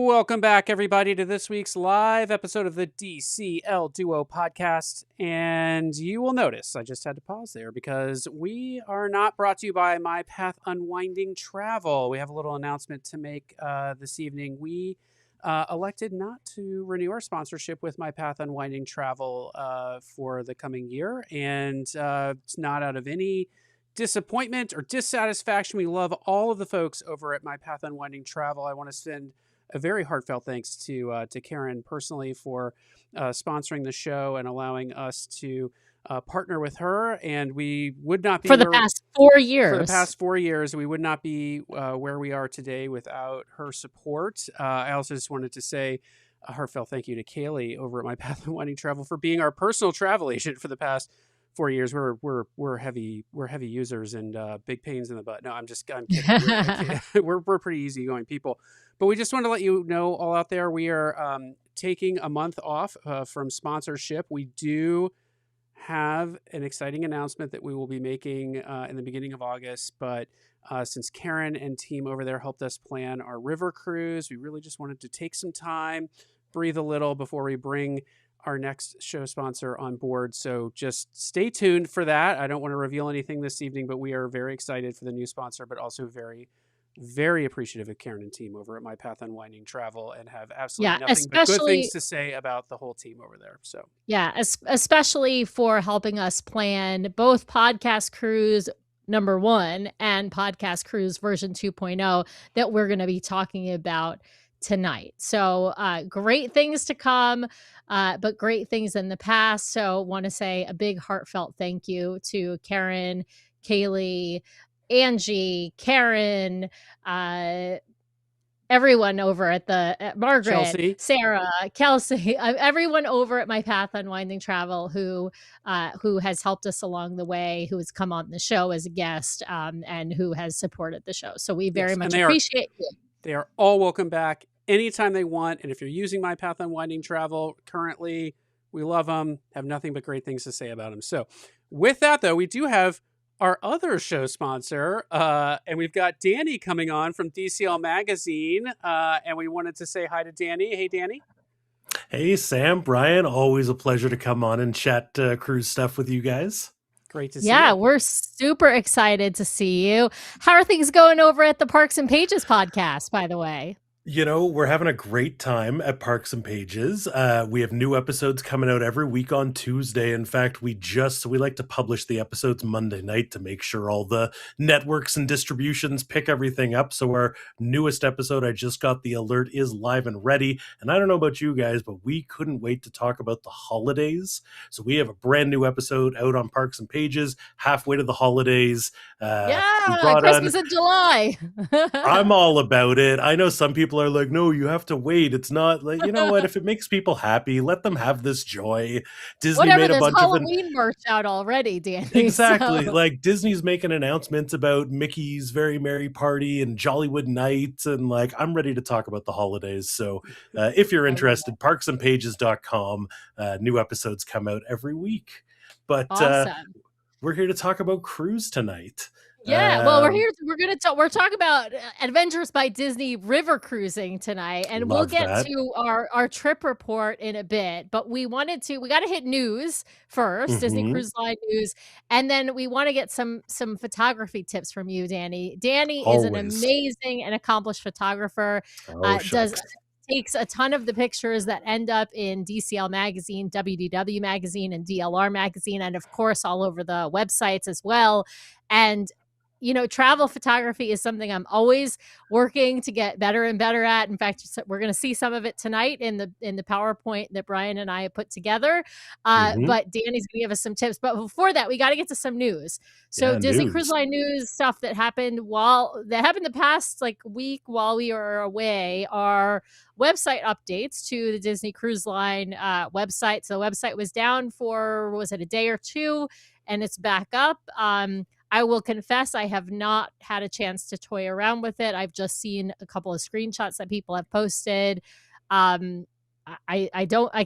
Welcome back, everybody, to this week's live episode of the DCL Duo podcast. And you will notice I just had to pause there because we are not brought to you by My Path Unwinding Travel. We have a little announcement to make this evening. We elected not to renew our sponsorship with My Path Unwinding Travel for the coming year. And it's not out of any disappointment or dissatisfaction. We love all of the folks over at My Path Unwinding Travel. I want to send a very heartfelt thanks to Karen personally for sponsoring the show and allowing us to partner with her. And we would not be for the past 4 years. For the past 4 years, we would not be where we are today without her support. I also just wanted to say a heartfelt thank you to Kaylee over at My Path Unwinding Travel for being our personal travel agent for the past 4 years. We're heavy users and big pains in the butt. No, I'm kidding. We're pretty easygoing people. But we just want to let you know all out there, we are taking a month off from sponsorship. We do have an exciting announcement that we will be making in the beginning of August. But since Karen and team over there helped us plan our river cruise, we really just wanted to take some time, breathe a little before we bring our next show sponsor on board. So just stay tuned for that. I don't want to reveal anything this evening, but we are very excited for the new sponsor, but also very, very appreciative of Karen and team over at My Path Unwinding Travel and have absolutely nothing but good things to say about the whole team over there. So yeah, especially for helping us plan both Podcast Cruise #1 and Podcast Cruise version 2.0 that we're going to be talking about tonight. So great things to come, but great things in the past. So want to say a big heartfelt thank you to Karen, Kaylee, Angie, Karen, everyone over at Margaret, Chelsea. Sarah, Kelsey, everyone over at My Path Unwinding Travel who has helped us along the way, who has come on the show as a guest, and who has supported the show. So we very much appreciate you. They are all welcome back anytime they want. And if you're using My Path Unwinding Travel currently, we love them, have nothing but great things to say about them. So with that, though, we do have our other show sponsor, and we've got Danny coming on from DCL Magazine, and we wanted to say hi to Danny. Hey, Danny. Hey, Sam, Brian, always a pleasure to come on and chat cruise stuff with you guys. Great to see you. Yeah, we're super excited to see you. How are things going over at the Parks and Pages podcast, by the way? You know, we're having a great time at Parks and Pages. We have new episodes coming out every week on Tuesday. In fact, we like to publish the episodes Monday night to make sure all the networks and distributions pick everything up. So our newest episode, I just got the alert, is live and ready. And I don't know about you guys, but we couldn't wait to talk about the holidays. So we have a brand new episode out on Parks and Pages, halfway to the holidays. Christmas in July. I'm all about it. I know some people are like, no, you have to wait. It's not like, you know what? If it makes people happy, let them have this joy. Disney made a bunch Halloween merch out already, Danny. Exactly. So. Like Disney's making announcements about Mickey's Very Merry Party and Jollywood Nights, and like I'm ready to talk about the holidays. So if you're interested, parksandpages.com. New episodes come out every week. But awesome. we're here to talk about cruise tonight. Yeah, well, we're talking about Adventures by Disney river cruising tonight, and we'll get that. to our trip report in a bit, but we got to hit news first, Disney Cruise Line news, and then we want to get some photography tips from you, Danny. Danny is an amazing and accomplished photographer. Takes a ton of the pictures that end up in DCL magazine, WDW magazine, and DLR magazine, and of course all over the websites as well. And travel photography is something I'm always working to get better and better at. In fact, we're going to see some of it tonight in the PowerPoint that Brian and I put together. But Danny's going to give us some tips. But before that, we got to get to some news. So Disney Cruise Line news stuff that happened the past week while we were away are website updates to the Disney Cruise Line website. So the website was down for, a day or two, and it's back up. I will confess I have not had a chance to toy around with it. I've just seen a couple of screenshots that people have posted. I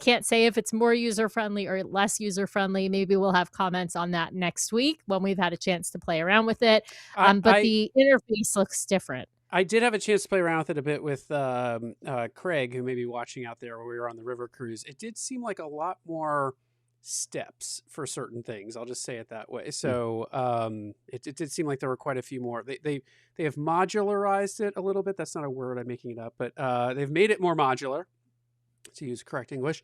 can't say if it's more user-friendly or less user-friendly. Maybe we'll have comments on that next week when we've had a chance to play around with it. But the interface looks different. I did have a chance to play around with it a bit with Craig, who may be watching out there when we were on the river cruise. It did seem like a lot more steps for certain things. I'll just say it that way. So it did seem like there were quite a few more. They have modularized it a little bit. That's not a word, I'm making it up, but they've made it more modular, to use correct English.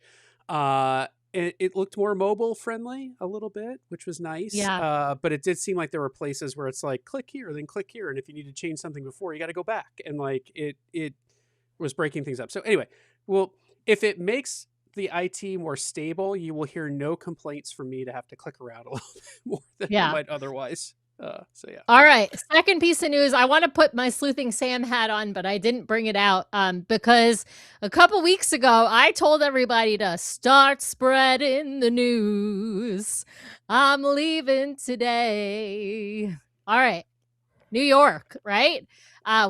It looked more mobile friendly a little bit, which was nice. Yeah. But it did seem like there were places where it's like click here, then click here, and if you need to change something before, you got to go back, and it was breaking things up. So anyway, well, if it makes the IT more stable, you will hear no complaints from me to have to click around a little bit more than you might otherwise. So yeah. All right. Second piece of news. I want to put my sleuthing Sam hat on, but I didn't bring it out because a couple weeks ago I told everybody to start spreading the news. I'm leaving today. All right. New York, right?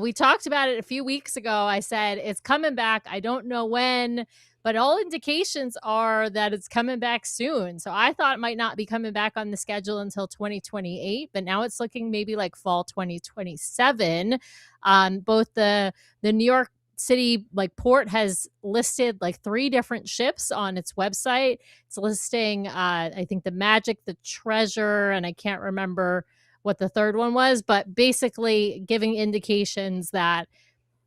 We talked about it a few weeks ago. I said it's coming back. I don't know when, but all indications are that it's coming back soon. So I thought it might not be coming back on the schedule until 2028, but now it's looking maybe like fall 2027. Both the New York City port has listed 3 different ships on its website. It's listing I think the Magic, the Treasure, and I can't remember what the third one was, but basically giving indications that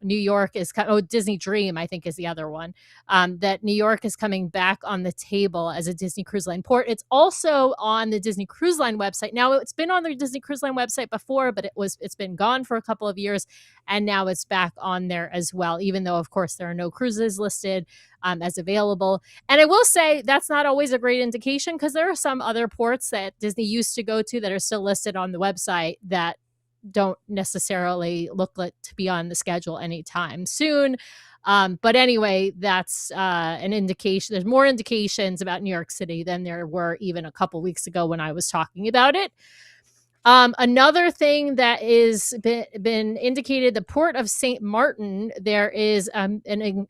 New York is Disney Dream, I think, is the other one, that New York is coming back on the table as a Disney Cruise Line port. It's also on the Disney Cruise Line website. Now, it's been on the Disney Cruise Line website before, but it's been gone for a couple of years, and now it's back on there as well, even though, of course, there are no cruises listed as available. And I will say that's not always a great indication, because there are some other ports that Disney used to go to that are still listed on the website that don't necessarily look like to be on the schedule anytime soon. But anyway, that's an indication. There's more indications about New York City than there were even a couple weeks ago when I was talking about it. Another thing that is been indicated, the Port of St. Martin, there is an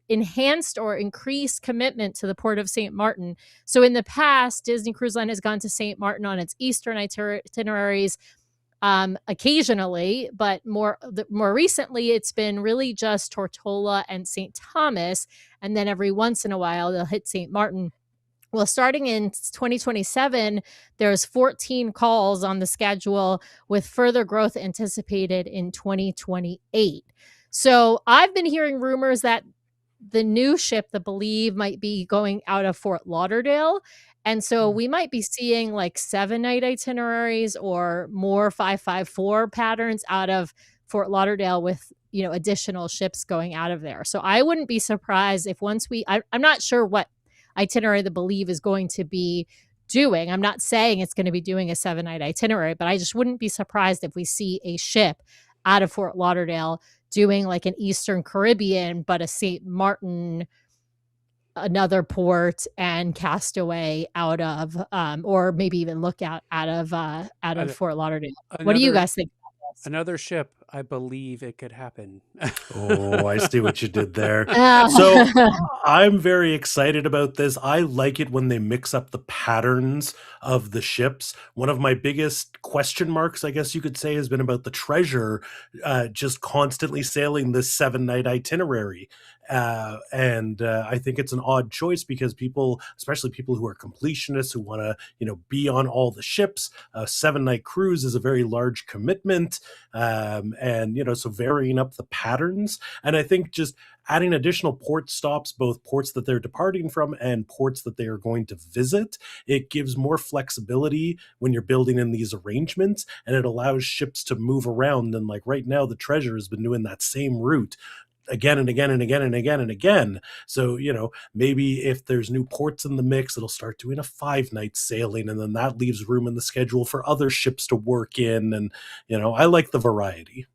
enhanced or increased commitment to the Port of St. Martin. So in the past, Disney Cruise Line has gone to St. Martin on its Eastern itineraries occasionally, but more recently it's been really just Tortola and St. Thomas, and then every once in a while they'll hit St. Martin. Well, starting in 2027, there's 14 calls on the schedule, with further growth anticipated in 2028. So I've been hearing rumors that the new ship, the Believe, might be going out of Fort Lauderdale. And so we might be seeing 7-night itineraries or more 554 patterns out of Fort Lauderdale, with, additional ships going out of there. So I wouldn't be surprised if I'm not sure what itinerary the Believe is going to be doing. I'm not saying it's going to be doing a 7-night itinerary, but I just wouldn't be surprised if we see a ship out of Fort Lauderdale doing an Eastern Caribbean, but a St. Martin, another port, and Castaway out of, or maybe even Lookout out of Fort Lauderdale. What do you guys think about this? Another ship I believe it could happen. Oh, I see what you did there. Oh. So I'm very excited about this. I like it when they mix up the patterns of the ships. One of my biggest question marks, I guess you could say, has been about the Treasure just constantly sailing this 7-night itinerary. And I think it's an odd choice because people, especially people who are completionists who want to, be on all the ships, a 7-night cruise is a very large commitment. And so varying up the patterns, and I think just adding additional port stops, both ports that they're departing from and ports that they are going to visit, it gives more flexibility when you're building in these arrangements, and it allows ships to move around. And like right now, the Treasure has been doing that same route again and again and again and again and again. So, maybe if there's new ports in the mix, it'll start doing a 5-night sailing, and then that leaves room in the schedule for other ships to work in. And, I like the variety.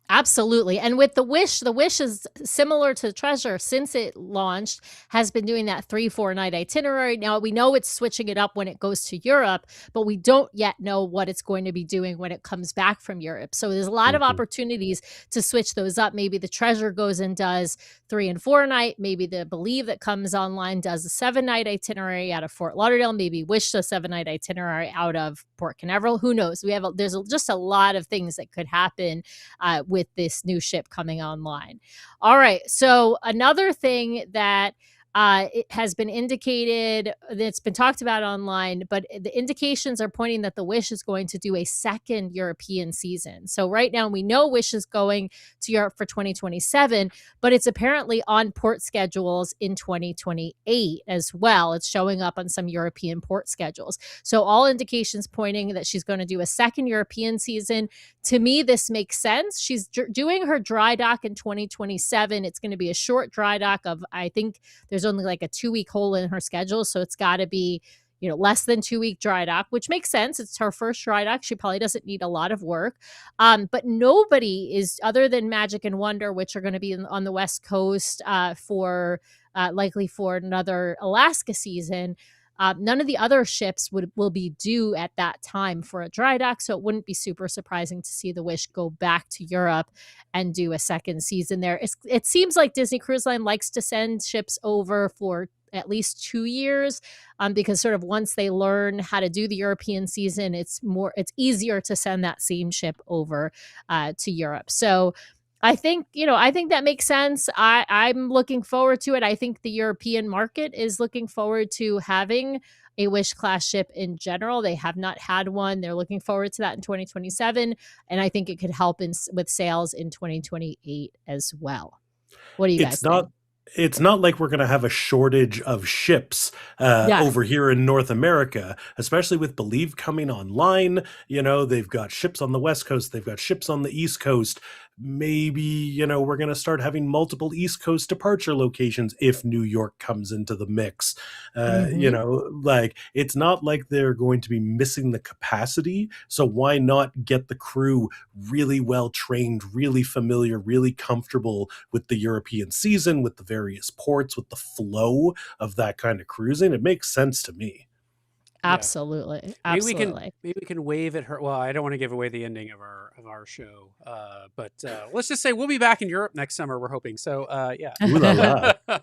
Absolutely. And with the Wish is similar to Treasure since it launched, has been doing that 3-4 night itinerary. Now we know it's switching it up when it goes to Europe, but we don't yet know what it's going to be doing when it comes back from Europe. So there's a lot of opportunities to switch those up. Maybe the Treasure goes and does 3 and 4 night. Maybe the Believe that comes online does a 7-night itinerary out of Fort Lauderdale. Maybe Wish does a 7-night itinerary out of Port Canaveral. Who knows? There's just a lot of things that could happen with this new ship coming online. All right. So another thing that it has been indicated, that's been talked about online, but the indications are pointing that the Wish is going to do a second European season. So right now we know Wish is going to Europe for 2027, but it's apparently on port schedules in 2028 as well. It's showing up on some European port schedules. So all indications pointing that she's going to do a second European season. To me, this makes sense. She's doing her dry dock in 2027. It's going to be a short dry dock of, I think there's only like a 2-week hole in her schedule. So it's got to be, less than 2-week dry dock, which makes sense. It's her first dry dock. She probably doesn't need a lot of work. But nobody is, other than Magic and Wonder, which are going to be on the West Coast for likely for another Alaska season. None of the other ships will be due at that time for a dry dock, so it wouldn't be super surprising to see the Wish go back to Europe and do a second season there. It seems like Disney Cruise Line likes to send ships over for at least 2 years, because sort of once they learn how to do the European season, it's easier to send that same ship over to Europe. So I think that makes sense. I'm looking forward to it. I think the European market is looking forward to having a Wish class ship in general. They have not had one. They're looking forward to that in 2027. And I think it could help with sales in 2028 as well. What do you guys think? It's not like we're going to have a shortage of ships over here in North America, especially with Believe coming online. They've got ships on the West Coast. They've got ships on the East Coast. Maybe, we're going to start having multiple East Coast departure locations if New York comes into the mix. It's not like they're going to be missing the capacity. So why not get the crew really well trained, really familiar, really comfortable with the European season, with the various ports, with the flow of that kind of cruising? It makes sense to me. Absolutely. Absolutely. Maybe we can wave at her. Well, I don't want to give away the ending of our show, but let's just say we'll be back in Europe next summer. We're hoping. So, yeah. Ooh la la.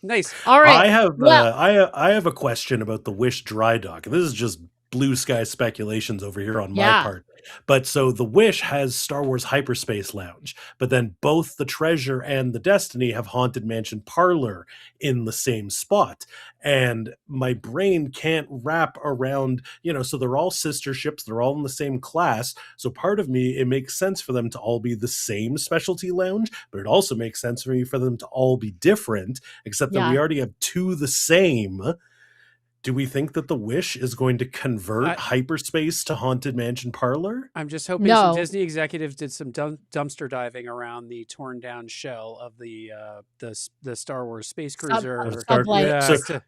Nice. All right. I have a question about the Wish dry dock. This is just blue sky speculations over here on my part. But so the Wish has Star Wars Hyperspace Lounge, but then both the Treasure and the Destiny have Haunted Mansion Parlor in the same spot. And my brain can't wrap around, so they're all sister ships. They're all in the same class. So part of me, it makes sense for them to all be the same specialty lounge, but it also makes sense for me for them to all be different, except that we already have two the same. Do we think that the Wish is going to convert hyperspace to Haunted Mansion Parlor? I'm just hoping some Disney executives did some dumpster diving around the torn down shell of the Star Wars space cruiser.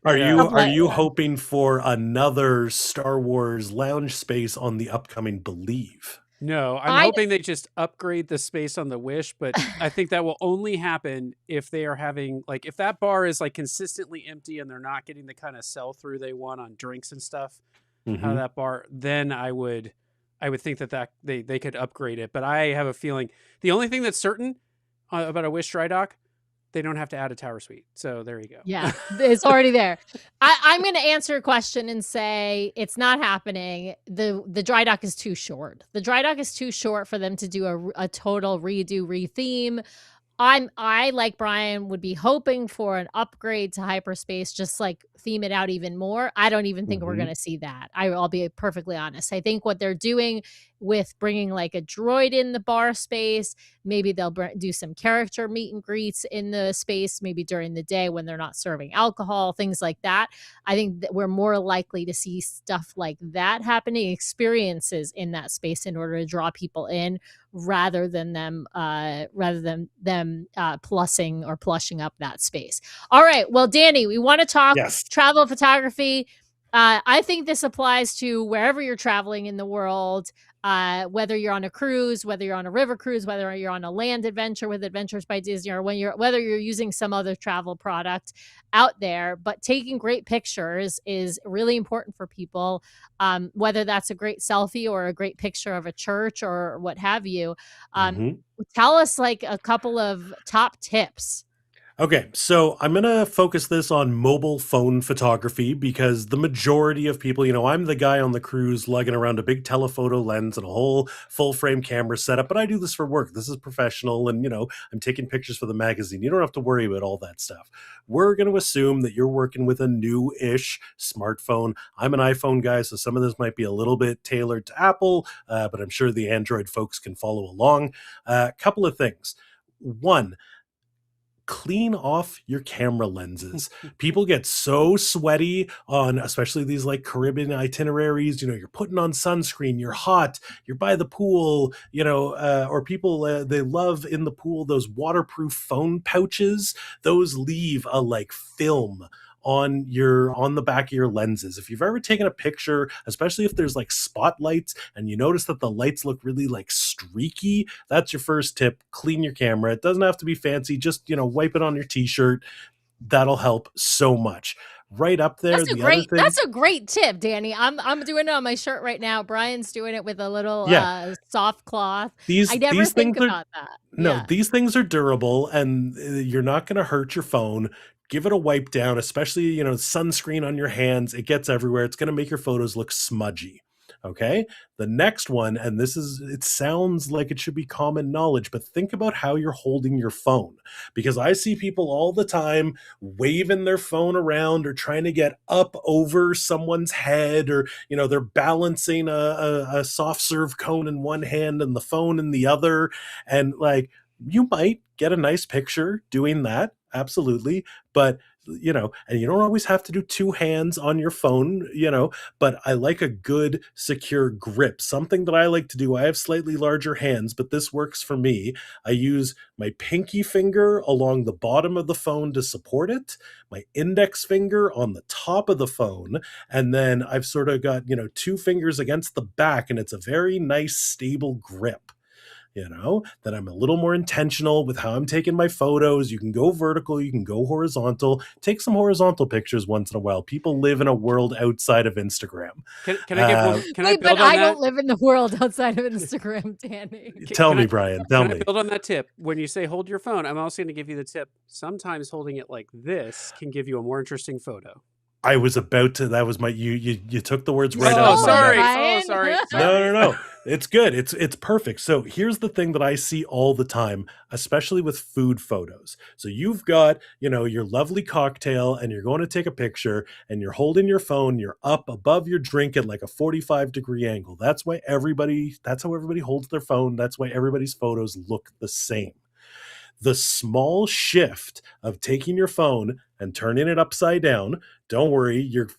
Are you hoping for another Star Wars lounge space on the upcoming Believe? No, I'm hoping they just upgrade the space on the Wish, but I think that will only happen if they are having, if that bar is consistently empty and they're not getting the kind of sell through they want on drinks and stuff out of that bar, then I would I would think that they could upgrade it. But I have a feeling the only thing that's certain about a Wish dry dock, they don't have to add a tower suite. So there you go. Yeah, it's already there. I'm going to answer your question and say it's not happening. The dry dock is too short. The dry dock is too short for them to do a total redo, retheme. I like Brian would be hoping for an upgrade to hyperspace, just like theme it out even more. I don't even think we're going to see that. I'll be perfectly honest. I think what they're doing with bringing like a droid in the bar space, maybe they'll do some character meet and greets in the space, maybe during the day when they're not serving alcohol, things like that. I think that we're more likely to see stuff like that happening, experiences in that space in order to draw people in, rather than them plussing or plushing up that space. All right. Well, Danny, we want to talk travel photography. I think this applies to wherever you're traveling in the world, whether you're on a cruise, whether you're on a river cruise, whether you're on a land adventure with Adventures by Disney, or whether you're using some other travel product out there. But taking great pictures is really important for people, whether that's a great selfie or a great picture of a church or what have you. Tell us like a couple of top tips. Okay, so I'm going to focus this on mobile phone photography because the majority of people, I'm the guy on the cruise lugging around a big telephoto lens and a whole full frame camera setup, but I do this for work. This is professional and, I'm taking pictures for the magazine. You don't have to worry about all that stuff. We're going to assume that you're working with a new-ish smartphone. I'm an iPhone guy, so some of this might be a little bit tailored to Apple, but I'm sure the Android folks can follow along. A couple of things. One, clean off your camera lenses. People get so sweaty on, especially these like Caribbean itineraries, you're putting on sunscreen, you're hot, you're by the pool, or people, they love in the pool, those waterproof phone pouches, those leave a like film on the back of your lenses. If you've ever taken a picture, especially if there's like spotlights and you notice that the lights look really like streaky, that's your first tip. Clean your camera. It doesn't have to be fancy. Just, wipe it on your t-shirt. That'll help so much. Right up there. That's a great tip, Danny. I'm doing it on my shirt right now. Brian's doing it with a little soft cloth. I never think about that. No, these things are durable and you're not going to hurt your phone. Give it a wipe down, especially, sunscreen on your hands. It gets everywhere. It's going to make your photos look smudgy. Okay. The next one, and it sounds like it should be common knowledge, but think about how you're holding your phone, because I see people all the time waving their phone around or trying to get up over someone's head, or, they're balancing a soft serve cone in one hand and the phone in the other. And like, you might get a nice picture doing that. Absolutely. But, and you don't always have to do two hands on your phone, but I like a good secure grip. Something that I like to do, I have slightly larger hands, but this works for me. I use my pinky finger along the bottom of the phone to support it, my index finger on the top of the phone, and then I've sort of got, two fingers against the back, and it's a very nice, stable grip. That I'm a little more intentional with how I'm taking my photos. You can go vertical, you can go horizontal. Take some horizontal pictures once in a while. People live in a world outside of Instagram. Can I give one? Can I build on that? I don't live in the world outside of Instagram, Danny. Tell me, Brian. Tell me. I build on that tip? When you say hold your phone, I'm also going to give you the tip. Sometimes holding it like this can give you a more interesting photo. I was about to. That was my. You took the words right out of my mouth. Sorry. No. It's good. It's perfect. So here's the thing that I see all the time, especially with food photos. So you've got, your lovely cocktail and you're going to take a picture and you're holding your phone, you're up above your drink at like a 45-degree angle. That's how everybody holds their phone. That's why everybody's photos look the same. The small shift of taking your phone and turning it upside down, don't worry, your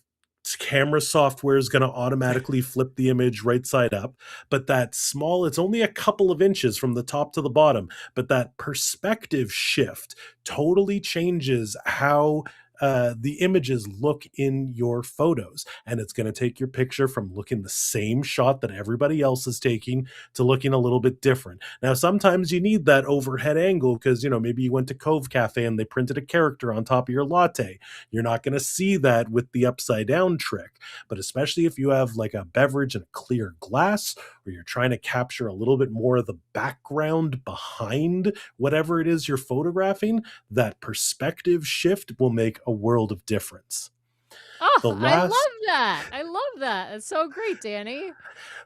camera software is going to automatically flip the image right side up. But that small, it's only a couple of inches from the top to the bottom, but that perspective shift totally changes how the images look in your photos. And it's going to take your picture from looking the same shot that everybody else is taking to looking a little bit different. Now, sometimes you need that overhead angle because, maybe you went to Cove Cafe and they printed a character on top of your latte. You're not going to see that with the upside down trick. But especially if you have like a beverage in a clear glass, or you're trying to capture a little bit more of the background behind whatever it is you're photographing, that perspective shift will make a world of difference. Oh, The I love last that. I love that. It's so great, Danny.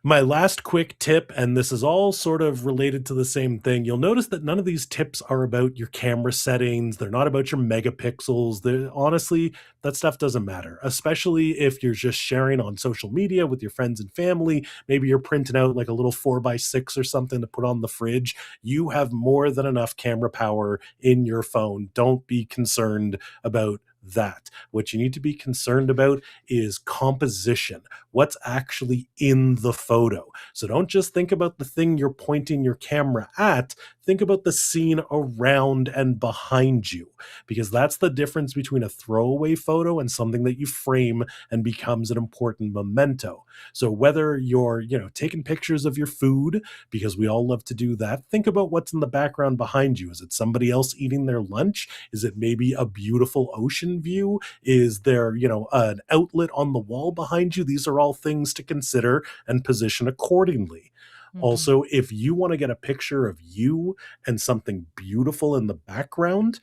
My last quick tip, and this is all sort of related to the same thing. You'll notice that none of these tips are about your camera settings. They're not about your megapixels. Honestly, that stuff doesn't matter, especially if you're just sharing on social media with your friends and family. Maybe you're printing out like a little 4x6 or something to put on the fridge. You have more than enough camera power in your phone. Don't be concerned about that. What you need to be concerned about is composition. What's actually in the photo. So don't just think about the thing you're pointing your camera at. Think about the scene around and behind you, because that's the difference between a throwaway photo and something that you frame and becomes an important memento. So whether you're, taking pictures of your food, because we all love to do that, think about what's in the background behind you. Is it somebody else eating their lunch? Is it maybe a beautiful ocean view? Is there, an outlet on the wall behind you? These are all things to consider and position accordingly. Also, if you want to get a picture of you and something beautiful in the background,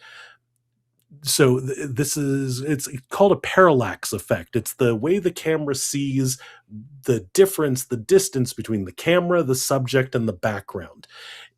so it's called a parallax effect. It's the way the camera sees the distance between the camera, the subject, and the background.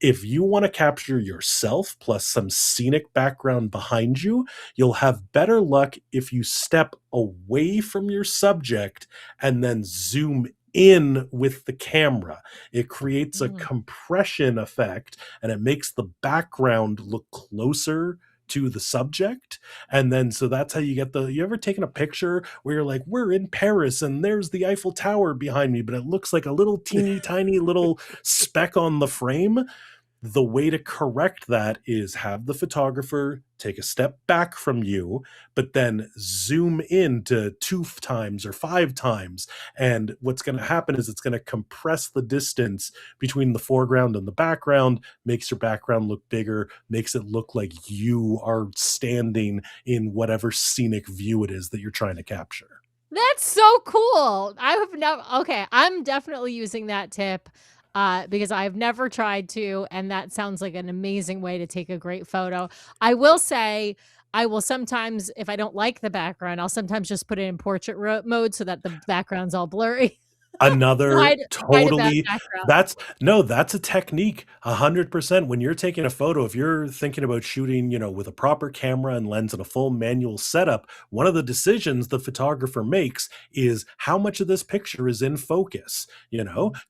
If you want to capture yourself plus some scenic background behind you, you'll have better luck if you step away from your subject and then zoom in with the camera. It creates a compression effect, and it makes the background look closer to the subject. And then so that's how you get you ever taken a picture where you're like, we're in Paris and there's the Eiffel Tower behind me, but it looks like a little teeny tiny little speck on the frame? The way to correct that is have the photographer take a step back from you, but then zoom in to 2 times or 5 times. And what's going to happen is it's going to compress the distance between the foreground and the background, makes your background look bigger, makes it look like you are standing in whatever scenic view it is that you're trying to capture. That's so cool. I'm definitely using that tip. Because I've never tried to, and that sounds like an amazing way to take a great photo. I will say, I will sometimes, if I don't like the background, I'll sometimes just put it in portrait mode so that the background's all blurry. Another Hide a bad totally background. that's a technique 100%. When you're taking a photo, if you're thinking about shooting, with a proper camera and lens and a full manual setup, one of the decisions the photographer makes is how much of this picture is in focus.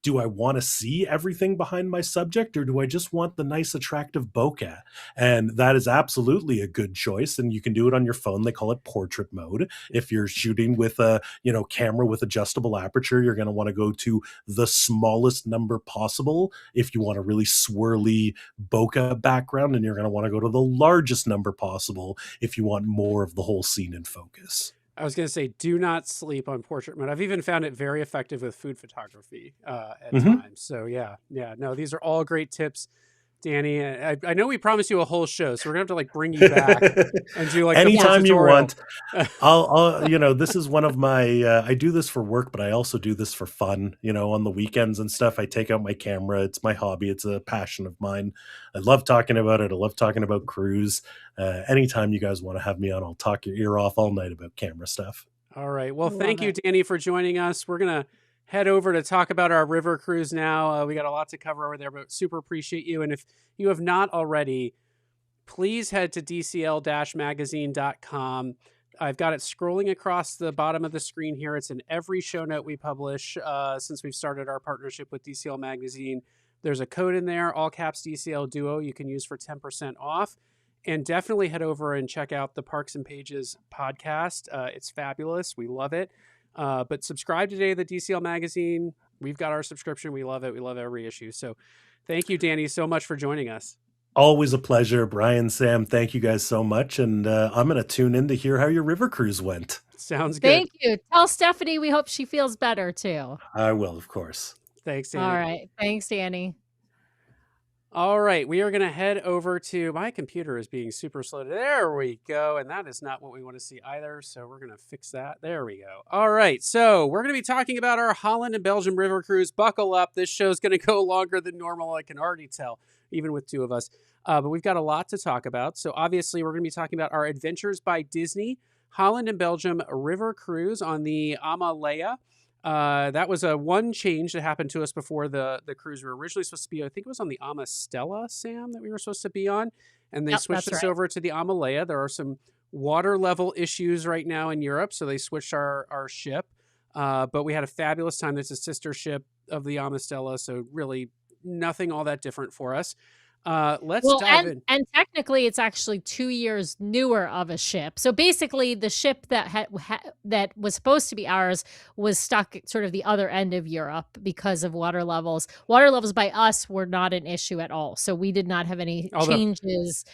Do I want to see everything behind my subject, or do I just want the nice attractive bokeh? And that is absolutely a good choice, and you can do it on your phone. They call it portrait mode. If you're shooting with a camera with adjustable aperture, you're going to want to go to the smallest number possible. If you want a really swirly bokeh background, and you're going to want to go to the largest number possible if you want more of the whole scene in focus. I was going to say, do not sleep on portrait mode. I've even found it very effective with food photography at times. So no, these are all great tips, Danny. I know we promised you a whole show, so we're gonna have to bring you back and do anytime you want. I'll this is one of my I do this for work, but I also do this for fun. On the weekends and stuff, I take out my camera. It's my hobby. It's a passion of mine. I love talking about it. I love talking about cruise. Anytime you guys want to have me on, I'll talk your ear off all night about camera stuff. All right. Well, thank you, Danny, for joining us. We're gonna head over to talk about our river cruise now. We got a lot to cover over there, but super appreciate you. And if you have not already, please head to dcl-magazine.com. I've got it scrolling across the bottom of the screen here. It's in every show note we publish since we've started our partnership with DCL Magazine. There's a code in there, all caps DCL Duo, you can use for 10% off. And definitely head over and check out the Parks and Pages podcast. It's fabulous. We love it. But subscribe today to the DCL Magazine. We've got our subscription. We love it. We love every issue. So thank you, Danny, so much for joining us. Always a pleasure. Brian, Sam, thank you guys so much. And I'm going to tune in to hear how your river cruise went. Sounds good. Thank you. Tell Stephanie we hope she feels better too. I will, of course. Thanks, Danny. All right. Thanks, Danny. All right, we are going to head over to, my computer is being super slow. There we go. And that is not what we want to see either. So we're going to fix that. There we go. All right. So we're going to be talking about our Holland and Belgium river cruise. Buckle up. This show's going to go longer than normal. I can already tell, even with two of us. But we've got a lot to talk about. So obviously, we're going to be talking about our Adventures by Disney Holland and Belgium river cruise on the AmaWaterways. That was a one change that happened to us before the cruise we were originally supposed to be. I think it was on the Amastella, Sam, that we were supposed to be on, and they Yep, switched that's us right. over to the Amalea. There are some water level issues right now in Europe, so they switched our ship. But we had a fabulous time. There's a sister ship of the Amastella, so really nothing all that different for us. Let's Well, dive in. and technically, it's actually 2 years newer of a ship. So basically, the ship that that was supposed to be ours was stuck at sort of the other end of Europe because of water levels. Water levels by us were not an issue at all, so we did not have any Although, changes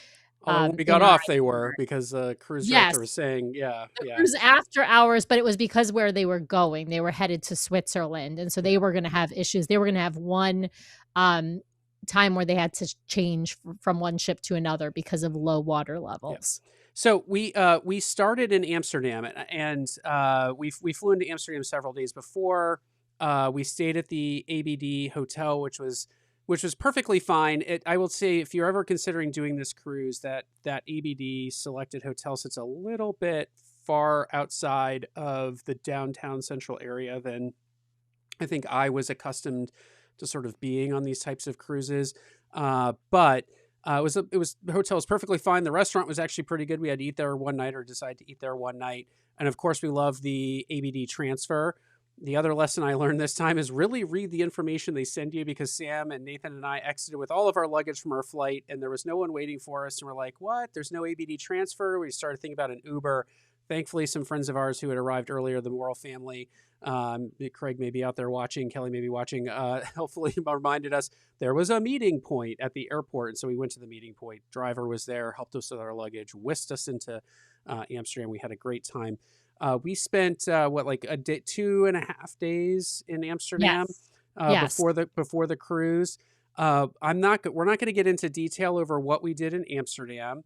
although when we got in our off, they were, itinerary. because the cruise Yes, director was saying, yeah, the yeah, cruise after hours, but it was because where they were going. They were headed to Switzerland, and so they yeah. were going to have issues. They were going to have one um, time where they had to change from one ship to another because of low water Yeah. levels. So we started in Amsterdam, and we flew into Amsterdam several days before. We stayed at the ABD hotel, which was perfectly fine. I will say, if you're ever considering doing this cruise, that ABD selected hotel sits a little bit far outside of the downtown central area than I think I was accustomed to sort of being on these types of cruises. But the hotel was perfectly fine. The restaurant was actually pretty good. We had to eat there one night, or decide to eat there one night. And of course, we love the ABD transfer. The other lesson I learned this time is really read the information they send you, because Sam and Nathan and I exited with all of our luggage from our flight, and there was no one waiting for us. And we're like, what? There's no ABD transfer? We started thinking about an Uber. Thankfully, some friends of ours who had arrived earlier, the Morrill family, Craig may be out there watching, Kelly may be watching, hopefully reminded us there was a meeting point at the airport. And so we went to the meeting point. Driver was there, helped us with our luggage, whisked us into Amsterdam. We had a great time. We spent like a day, 2.5 days in Amsterdam Yes. Yes. before the cruise. We're not going to get into detail over what we did in Amsterdam.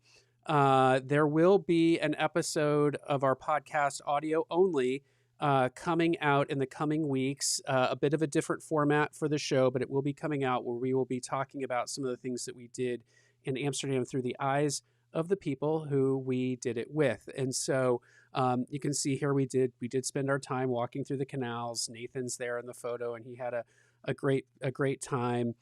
There will be an episode of our podcast, audio only, coming out in the coming weeks. A bit of a different format for the show, but it will be coming out, where we will be talking about some of the things that we did in Amsterdam through the eyes of the people who we did it with. And so you can see here we did spend our time walking through the canals. Nathan's there in the photo, and he had a great time.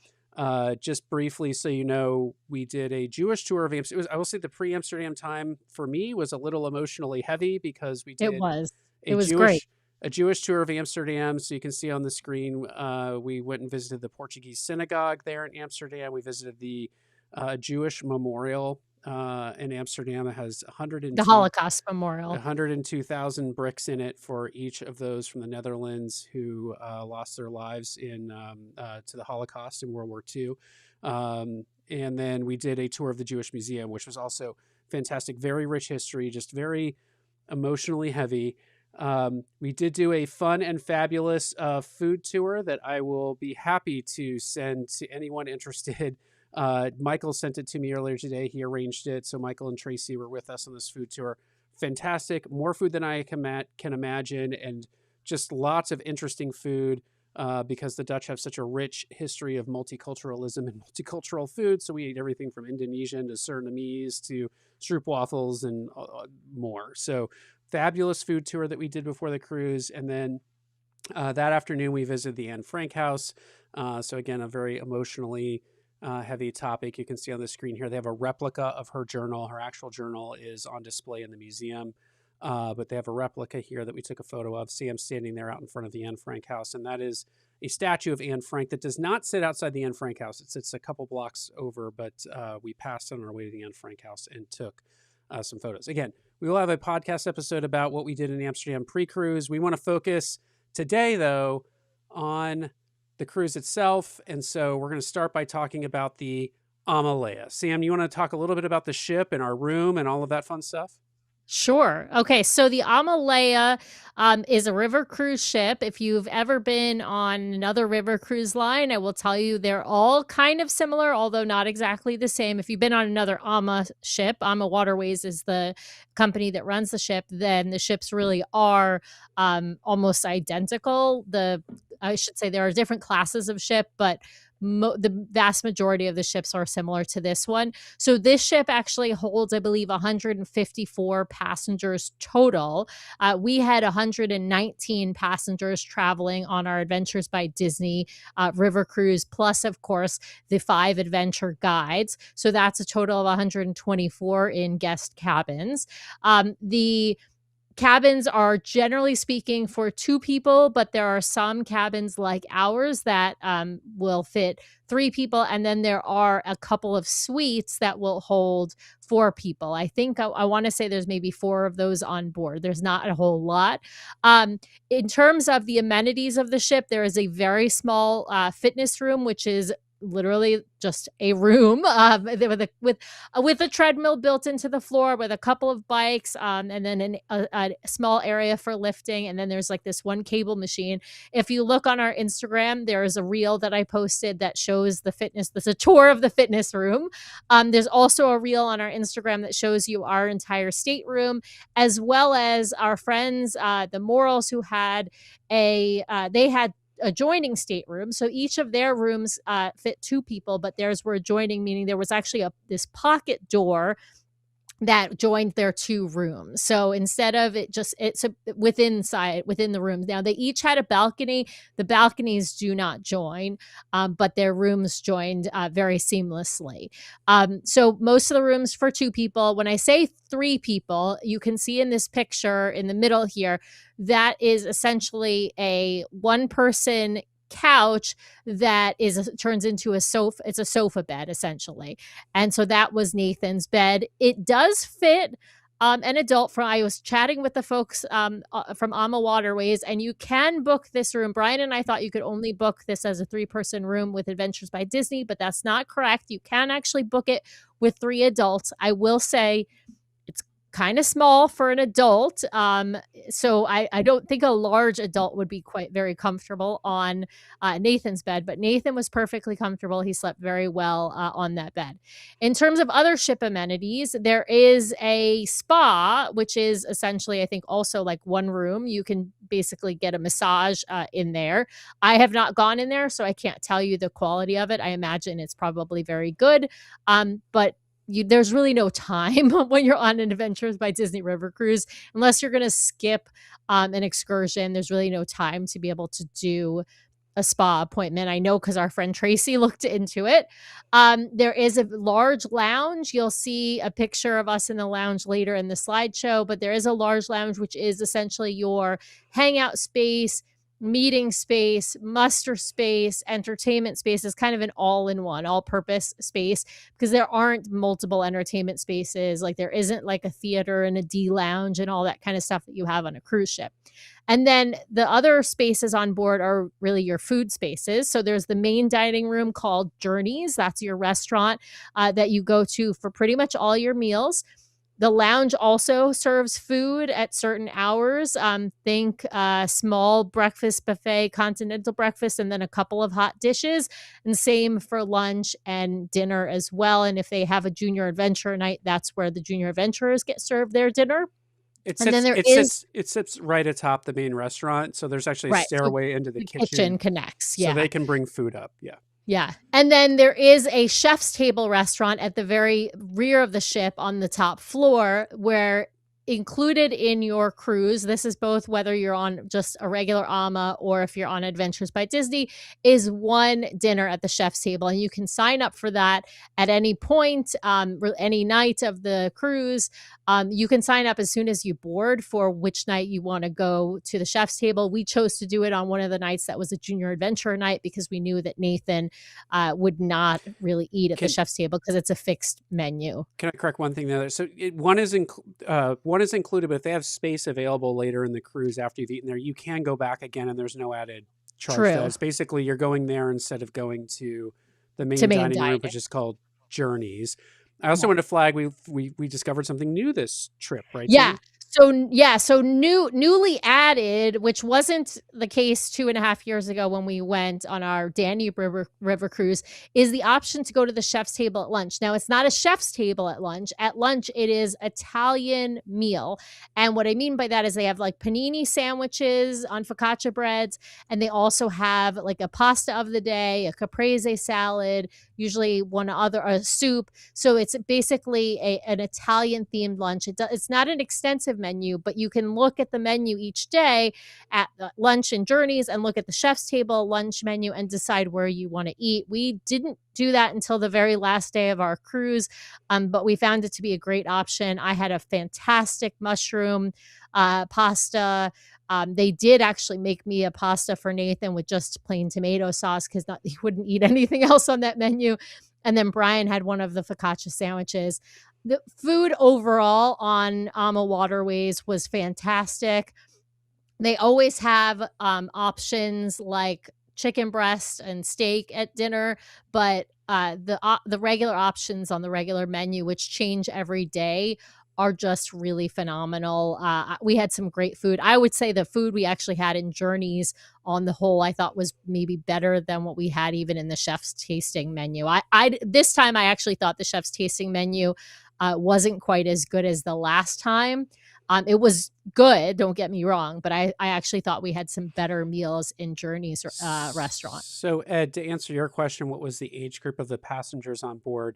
Just briefly, so you know, we did a Jewish tour of Amsterdam. I will say the pre-Amsterdam time for me was a little emotionally heavy, because we It did was. It a was great. Jewish tour of Amsterdam. So you can see on the screen, we went and visited the Portuguese synagogue there in Amsterdam. We visited the Jewish memorial in Amsterdam. It has The Holocaust Memorial. 102,000 bricks in it for each of those from the Netherlands who lost their lives to the Holocaust in World War II. And then we did a tour of the Jewish Museum, which was also fantastic. Very rich history, just very emotionally heavy. We did do a fun and fabulous food tour that I will be happy to send to anyone interested. Michael sent it to me earlier today. He arranged it. So Michael and Tracy were with us on this food tour. Fantastic. More food than I can imagine, and just lots of interesting food because the Dutch have such a rich history of multiculturalism and multicultural food. So we ate everything from Indonesian to Surinamese to stroopwafels and more. So fabulous food tour that we did before the cruise. And then that afternoon, we visited the Anne Frank house. So again, a very emotionally heavy topic. You can see on the screen here, they have a replica of her journal. Her actual journal is on display in the museum. But they have a replica here that we took a photo of. Sam standing there out in front of the Anne Frank house. And that is a statue of Anne Frank that does not sit outside the Anne Frank house. It sits a couple blocks over, but we passed on our way to the Anne Frank house and took some photos. Again, we will have a podcast episode about what we did in Amsterdam pre-cruise. We want to focus today, though, on the cruise itself. And so we're going to start by talking about the Amalea. Sam, you want to talk a little bit about the ship and our room and all of that fun stuff? Sure. Okay. So the Amalea is a river cruise ship. If you've ever been on another river cruise line, I will tell you they're all kind of similar, although not exactly the same. If you've been on another ship, AmaWaterways is the company that runs the ship, then the ships really are almost identical. I should say there are different classes of ship, but the vast majority of the ships are similar to this one. So this ship actually holds, I believe, 154 passengers total. We had 119 passengers traveling on our Adventures by Disney river cruise, plus, of course, the 5 adventure guides. So that's a total of 124 in guest cabins. The cabins are generally speaking for 2 people, but there are some cabins like ours that will fit 3 people. And then there are a couple of suites that will hold 4 people. I think I want to say there's maybe 4 of those on board. There's not a whole lot. In terms of the amenities of the ship, there is a very small fitness room, which is literally just a room with a treadmill built into the floor with a couple of bikes, and then a small area for lifting, and then there's like this one cable machine. If you look on our Instagram, there is a reel that I posted that shows the fitness. There's a tour of the fitness room. There's also a reel on our Instagram that shows you our entire stateroom, as well as our friends, the Morals, who had they had adjoining stateroom. So each of their rooms fit 2 people, but theirs were adjoining, meaning there was actually this pocket door that joined their 2 rooms. So instead of it's within the rooms. Now they each had a balcony. The balconies do not join, but their rooms joined very seamlessly. So most of the rooms for 2 people. When I say 3 people, you can see in this picture in the middle here, that is essentially a 1-person couch that turns into a sofa. It's a sofa bed essentially. And so that was Nathan's bed. It does fit an adult. I was chatting with the folks from AmaWaterways, and you can book this room. Brian and I thought you could only book this as a 3-person room with Adventures by Disney, but that's not correct. You can actually book it with 3 adults. I will say kind of small for an adult. So I don't think a large adult would be quite very comfortable on Nathan's bed, but Nathan was perfectly comfortable. He slept very well on that bed. In terms of other ship amenities, there is a spa, which is essentially, I think, also like 1 room. You can basically get a massage in there. I have not gone in there, so I can't tell you the quality of it. I imagine it's probably very good. But there's really no time when you're on an Adventures by Disney river cruise, unless you're going to skip an excursion. There's really no time to be able to do a spa appointment. I know because our friend Tracy looked into it. There is a large lounge. You'll see a picture of us in the lounge later in the slideshow, but there is a large lounge, which is essentially your hangout space, meeting space, muster space, entertainment space. Is kind of an all-in-one, all-purpose space, because there aren't multiple entertainment spaces. Like there isn't like a theater and a D lounge and all that kind of stuff that you have on a cruise ship. And then the other spaces on board are really your food spaces. So there's the main dining room called Journeys. That's your restaurant that you go to for pretty much all your meals. The lounge also serves food at certain hours. Think small breakfast buffet, continental breakfast, and then a couple of hot dishes. And same for lunch and dinner as well. And if they have a junior adventure night, that's where the junior adventurers get served their dinner. It sits right atop the main restaurant. So there's actually a stairway into the kitchen connects. Yeah. So they can bring food up. Yeah. Yeah. And then there is a chef's table restaurant at the very rear of the ship on the top floor, where included in your cruise, this is both whether you're on just a regular AMA or if you're on Adventures by Disney, is 1 dinner at the chef's table. And you can sign up for that at any point, any night of the cruise. You can sign up as soon as you board for which night you want to go to the chef's table. We chose to do it on one of the nights that was a junior adventure night, because we knew that Nathan would not really eat at the chef's table because it's a fixed menu. Can I correct one thing there? So one is included, but if they have space available later in the cruise after you've eaten there, you can go back again, and there's no added charge. True. It's basically you're going there instead of going to the main dining room, which is called Journeys. I also want to flag we discovered something new this trip, right? Yeah. Tammy? So newly added, which wasn't the case 2.5 years ago when we went on our Danube River cruise, is the option to go to the chef's table at lunch. Now, it's not a chef's table at lunch. At lunch, it is Italian meal. And what I mean by that is they have like panini sandwiches on focaccia breads, and they also have like a pasta of the day, a caprese salad, usually a soup. So it's basically an Italian themed lunch. It's not an extensive menu, but you can look at the menu each day at lunch and journeys and look at the chef's table lunch menu and decide where you want to eat. We didn't do that until the very last day of our cruise, but we found it to be a great option. I had a fantastic mushroom pasta. They did actually make me a pasta for Nathan with just plain tomato sauce because he wouldn't eat anything else on that menu. And then Brian had one of the focaccia sandwiches. The food overall on AmaWaterways was fantastic. They always have options like chicken breast and steak at dinner, but the regular options on the regular menu, which change every day, are just really phenomenal. We had some great food. I would say the food we actually had in Journeys on the whole, I thought was maybe better than what we had even in the chef's tasting menu. This time I actually thought the chef's tasting menu wasn't quite as good as the last time. It was good, don't get me wrong, but I actually thought we had some better meals in Journeys restaurant. So, Ed, to answer your question, what was the age group of the passengers on board?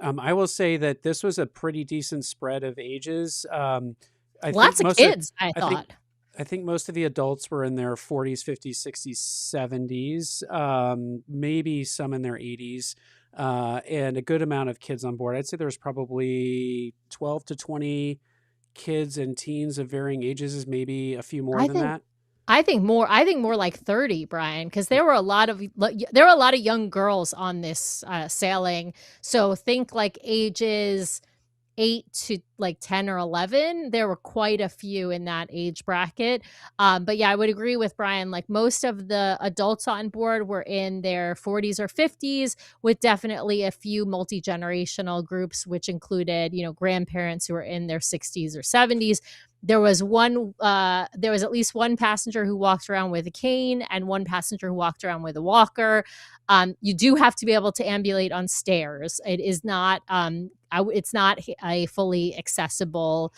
I will say that this was a pretty decent spread of ages. Lots of kids, I thought. I think most of the adults were in their 40s, 50s, 60s, 70s, maybe some in their 80s, and a good amount of kids on board. I'd say there was probably 12 to 20 kids and teens of varying ages, maybe a few more than that. I think more like 30, Brian, because there were a lot of young girls on this sailing. So think like ages 8 to like 10 or 11. There were quite a few in that age bracket. But yeah, I would agree with Brian. Like most of the adults on board were in their 40s or 50s, with definitely a few multi-generational groups, which included, grandparents who were in their 60s or 70s. There was at least one passenger who walked around with a cane and one passenger who walked around with a walker. You do have to be able to ambulate on stairs. It is not, it's not a fully accessible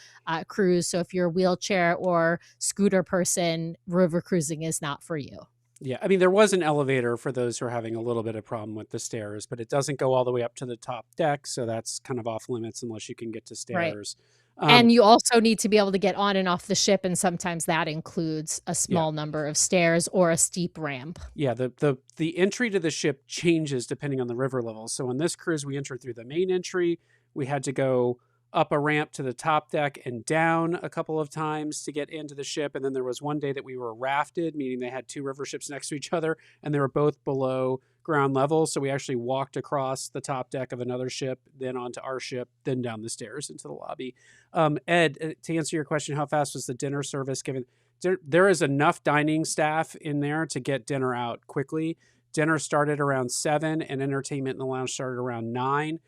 cruise. So if you're a wheelchair or scooter person, river cruising is not for you. Yeah, I mean, there was an elevator for those who are having a little bit of problem with the stairs, but it doesn't go all the way up to the top deck. So that's kind of off limits unless you can get to stairs. Right. And you also need to be able to get on and off the ship, and sometimes that includes a small number of stairs or a steep ramp. Yeah, the entry to the ship changes depending on the river level. So on this cruise, we entered through the main entry. We had to go up a ramp to the top deck and down a couple of times to get into the ship. And then there was one day that we were rafted, meaning they had two river ships next to each other, and they were both below ground level. So we actually walked across the top deck of another ship, then onto our ship, then down the stairs into the lobby. Ed, to answer your question, how fast was the dinner service given? There is enough dining staff in there to get dinner out quickly. Dinner started around 7 and entertainment in the lounge started around 9.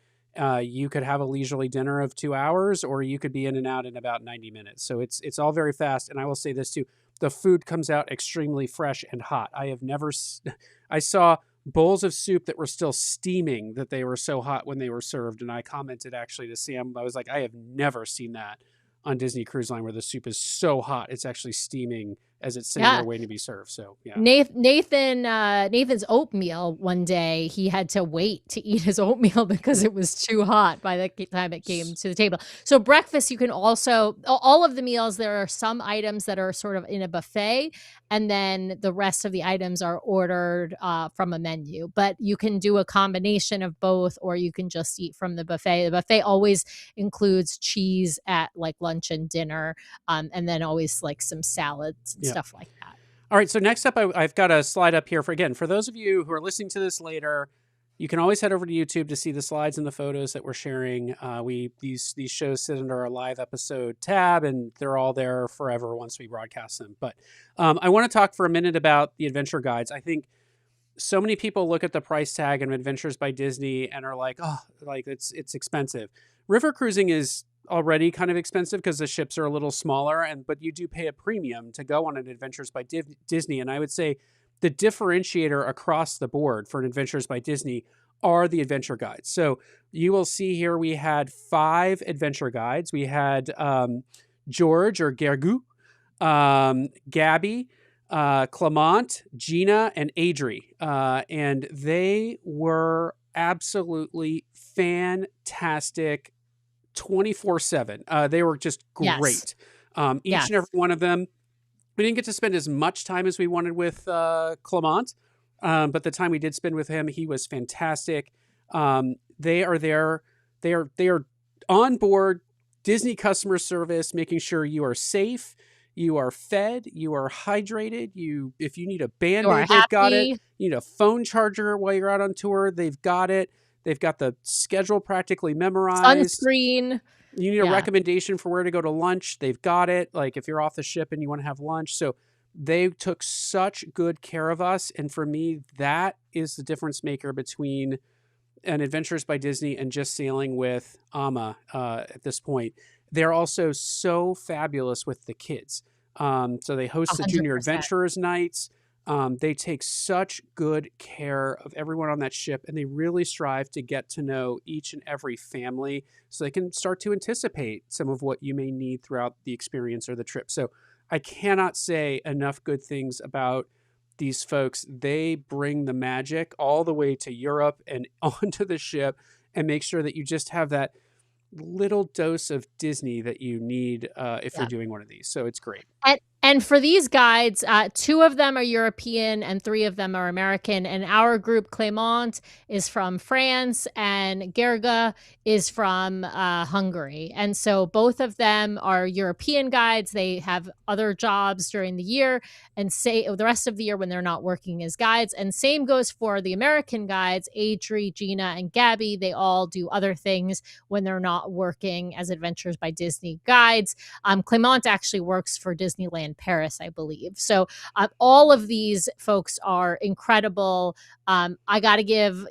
You could have a leisurely dinner of 2 hours, or you could be in and out in about 90 minutes. So it's all very fast. And I will say this too, the food comes out extremely fresh and hot. I saw bowls of soup that were still steaming, that they were so hot when they were served. And I commented actually to Sam, I was like, I have never seen that on Disney Cruise Line, where the soup is so hot it's actually steaming as it's sitting there waiting to be served. So yeah, Nathan's oatmeal one day, he had to wait to eat his oatmeal because it was too hot by the time it came to the table. So breakfast, you can also, all of the meals, there are some items that are sort of in a buffet, and then the rest of the items are ordered from a menu. But you can do a combination of both, or you can just eat from the buffet. The buffet always includes cheese at like lunch and dinner, and then always like some salads and stuff like that. All right. So next up, I've got a slide up here for those of you who are listening to this later. You can always head over to YouTube to see the slides and the photos that we're sharing. These shows sit under our live episode tab, and they're all there forever once we broadcast them. But I want to talk for a minute about the adventure guides. I think so many people look at the price tag of Adventures by Disney and are like, oh, like it's expensive. River cruising is already kind of expensive because the ships are a little smaller, but you do pay a premium to go on an Adventures by Disney. And I would say the differentiator across the board for an Adventures by Disney are the adventure guides. So you will see here we had 5 adventure guides. We had George or Gergu, Gabby, Clement, Gina, and Adri. And they were absolutely fantastic 24/7. They were just Yes. great. Each Yes. and every one of them. We didn't get to spend as much time as we wanted with Clement, but the time we did spend with him, he was fantastic. They are there. They are on board Disney customer service, making sure you are safe, you are fed, you are hydrated. If you need a You are Band-Aid, they've got it. happy. You need a phone charger while you're out on tour, they've got it. They've got the schedule practically memorized. Sunscreen. You need a Yeah. recommendation for where to go to lunch, they've got it. Like if you're off the ship and you want to have lunch. So they took such good care of us. And for me, that is the difference maker between an Adventures by Disney and just sailing with Ama at this point. They're also so fabulous with the kids. So they host the Junior 100%. Adventurers nights. They take such good care of everyone on that ship, and they really strive to get to know each and every family so they can start to anticipate some of what you may need throughout the experience or the trip. So I cannot say enough good things about these folks. They bring the magic all the way to Europe and onto the ship and make sure that you just have that little dose of Disney that you need if you're doing one of these. So it's great. And for these guides, 2 of them are European and 3 of them are American. And our group, Clement, is from France and Gerga is from Hungary. And so both of them are European guides. They have other jobs during the year and the rest of the year when they're not working as guides. And same goes for the American guides, Adri, Gina, and Gabby. They all do other things when they're not working as Adventures by Disney guides. Clement actually works for Disneyland Paris, I believe. So all of these folks are incredible. I got to give,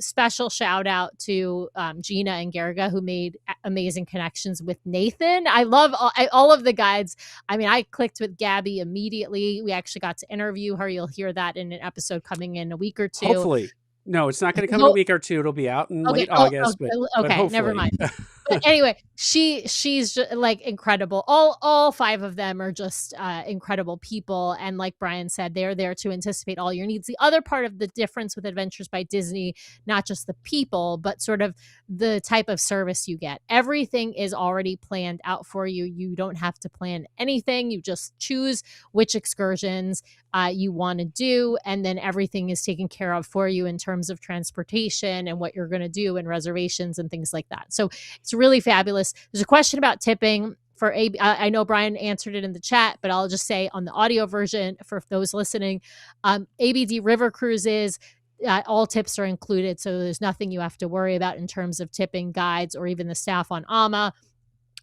special shout out to Gina and Gerga, who made amazing connections with Nathan. I love all of the guides. I mean, I clicked with Gabby immediately. We actually got to interview her. You'll hear that in an episode coming in a week or 2. Hopefully. No, it's not going to come in a week or 2. It'll be out in late August. Okay, never mind. But anyway, she's just, like incredible. All 5 of them are just incredible people, and like Brian said, they're there to anticipate all your needs. The other part of the difference with Adventures by Disney, not just the people, but sort of the type of service you get. Everything is already planned out for you. You don't have to plan anything. You just choose which excursions you want to do, and then everything is taken care of for you in terms of transportation and what you're going to do and reservations and things like that. So it's really fabulous. There's a question about tipping for AB. I know Brian answered it in the chat, but I'll just say on the audio version for those listening, ABD River Cruises, all tips are included. So there's nothing you have to worry about in terms of tipping guides or even the staff on AMA.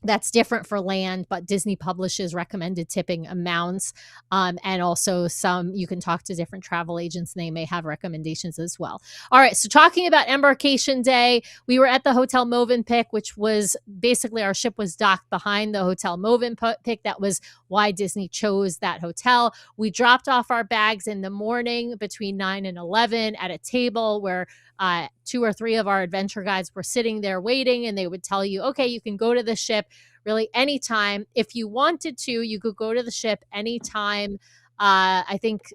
That's different for land, but Disney publishes recommended tipping amounts. And also you can talk to different travel agents and they may have recommendations as well. All right. So talking about embarkation day, we were at the Hotel Movenpick, which was basically our ship was docked behind the Hotel Movenpick. That was why Disney chose that hotel. We dropped off our bags in the morning between 9 and 11 at a table where 2 or 3 of our adventure guides were sitting there waiting, and they would tell you, okay, you can go to the ship really anytime. If you wanted to, you could go to the ship anytime. I think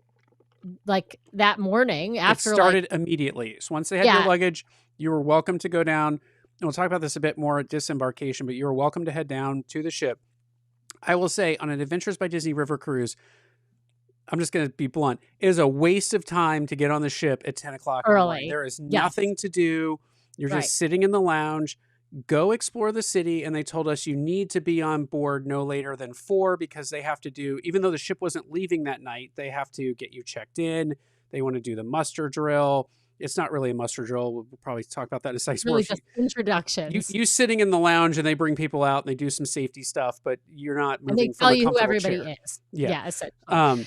like that morning after it started immediately. So once they had your luggage, you were welcome to go down. And we'll talk about this a bit more at disembarkation, but you were welcome to head down to the ship. I will say on an Adventures by Disney River Cruise, I'm just going to be blunt, it is a waste of time to get on the ship at 10 o'clock in the morning. There is nothing to do. You're just sitting in the lounge. Go explore the city. And they told us you need to be on board no later than 4 because they have to do, even though the ship wasn't leaving that night, they have to get you checked in. They want to do the muster drill. it's not really a muster drill. We'll probably talk about that in a second. It's really just introductions. You sitting in the lounge and they bring people out and they do some safety stuff, but you're not And they moving from tell a you who comfortable everybody chair. is. Yeah. Essentially.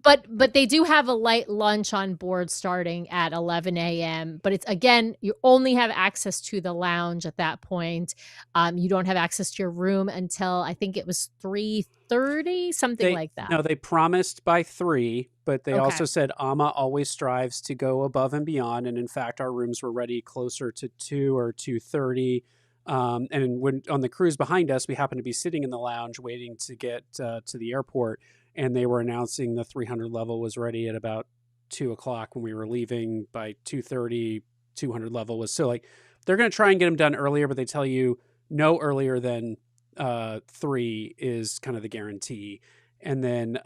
But they do have a light lunch on board starting at 11 a.m. But it's, again, you only have access to the lounge at that point. You don't have access to your room until I think it was 3:30, something like that. No, they promised by 3, but they Okay. also said Ama always strives to go above and beyond. And in fact, our rooms were ready closer to 2 or 2:30. And when on the cruise behind us, we happened to be sitting in the lounge waiting to get to the airport, and they were announcing the 300 level was ready at about 2 o'clock when we were leaving. By 2:30, 200 level was, so like they're going to try and get them done earlier, but they tell you no earlier than 3 is kind of the guarantee. And then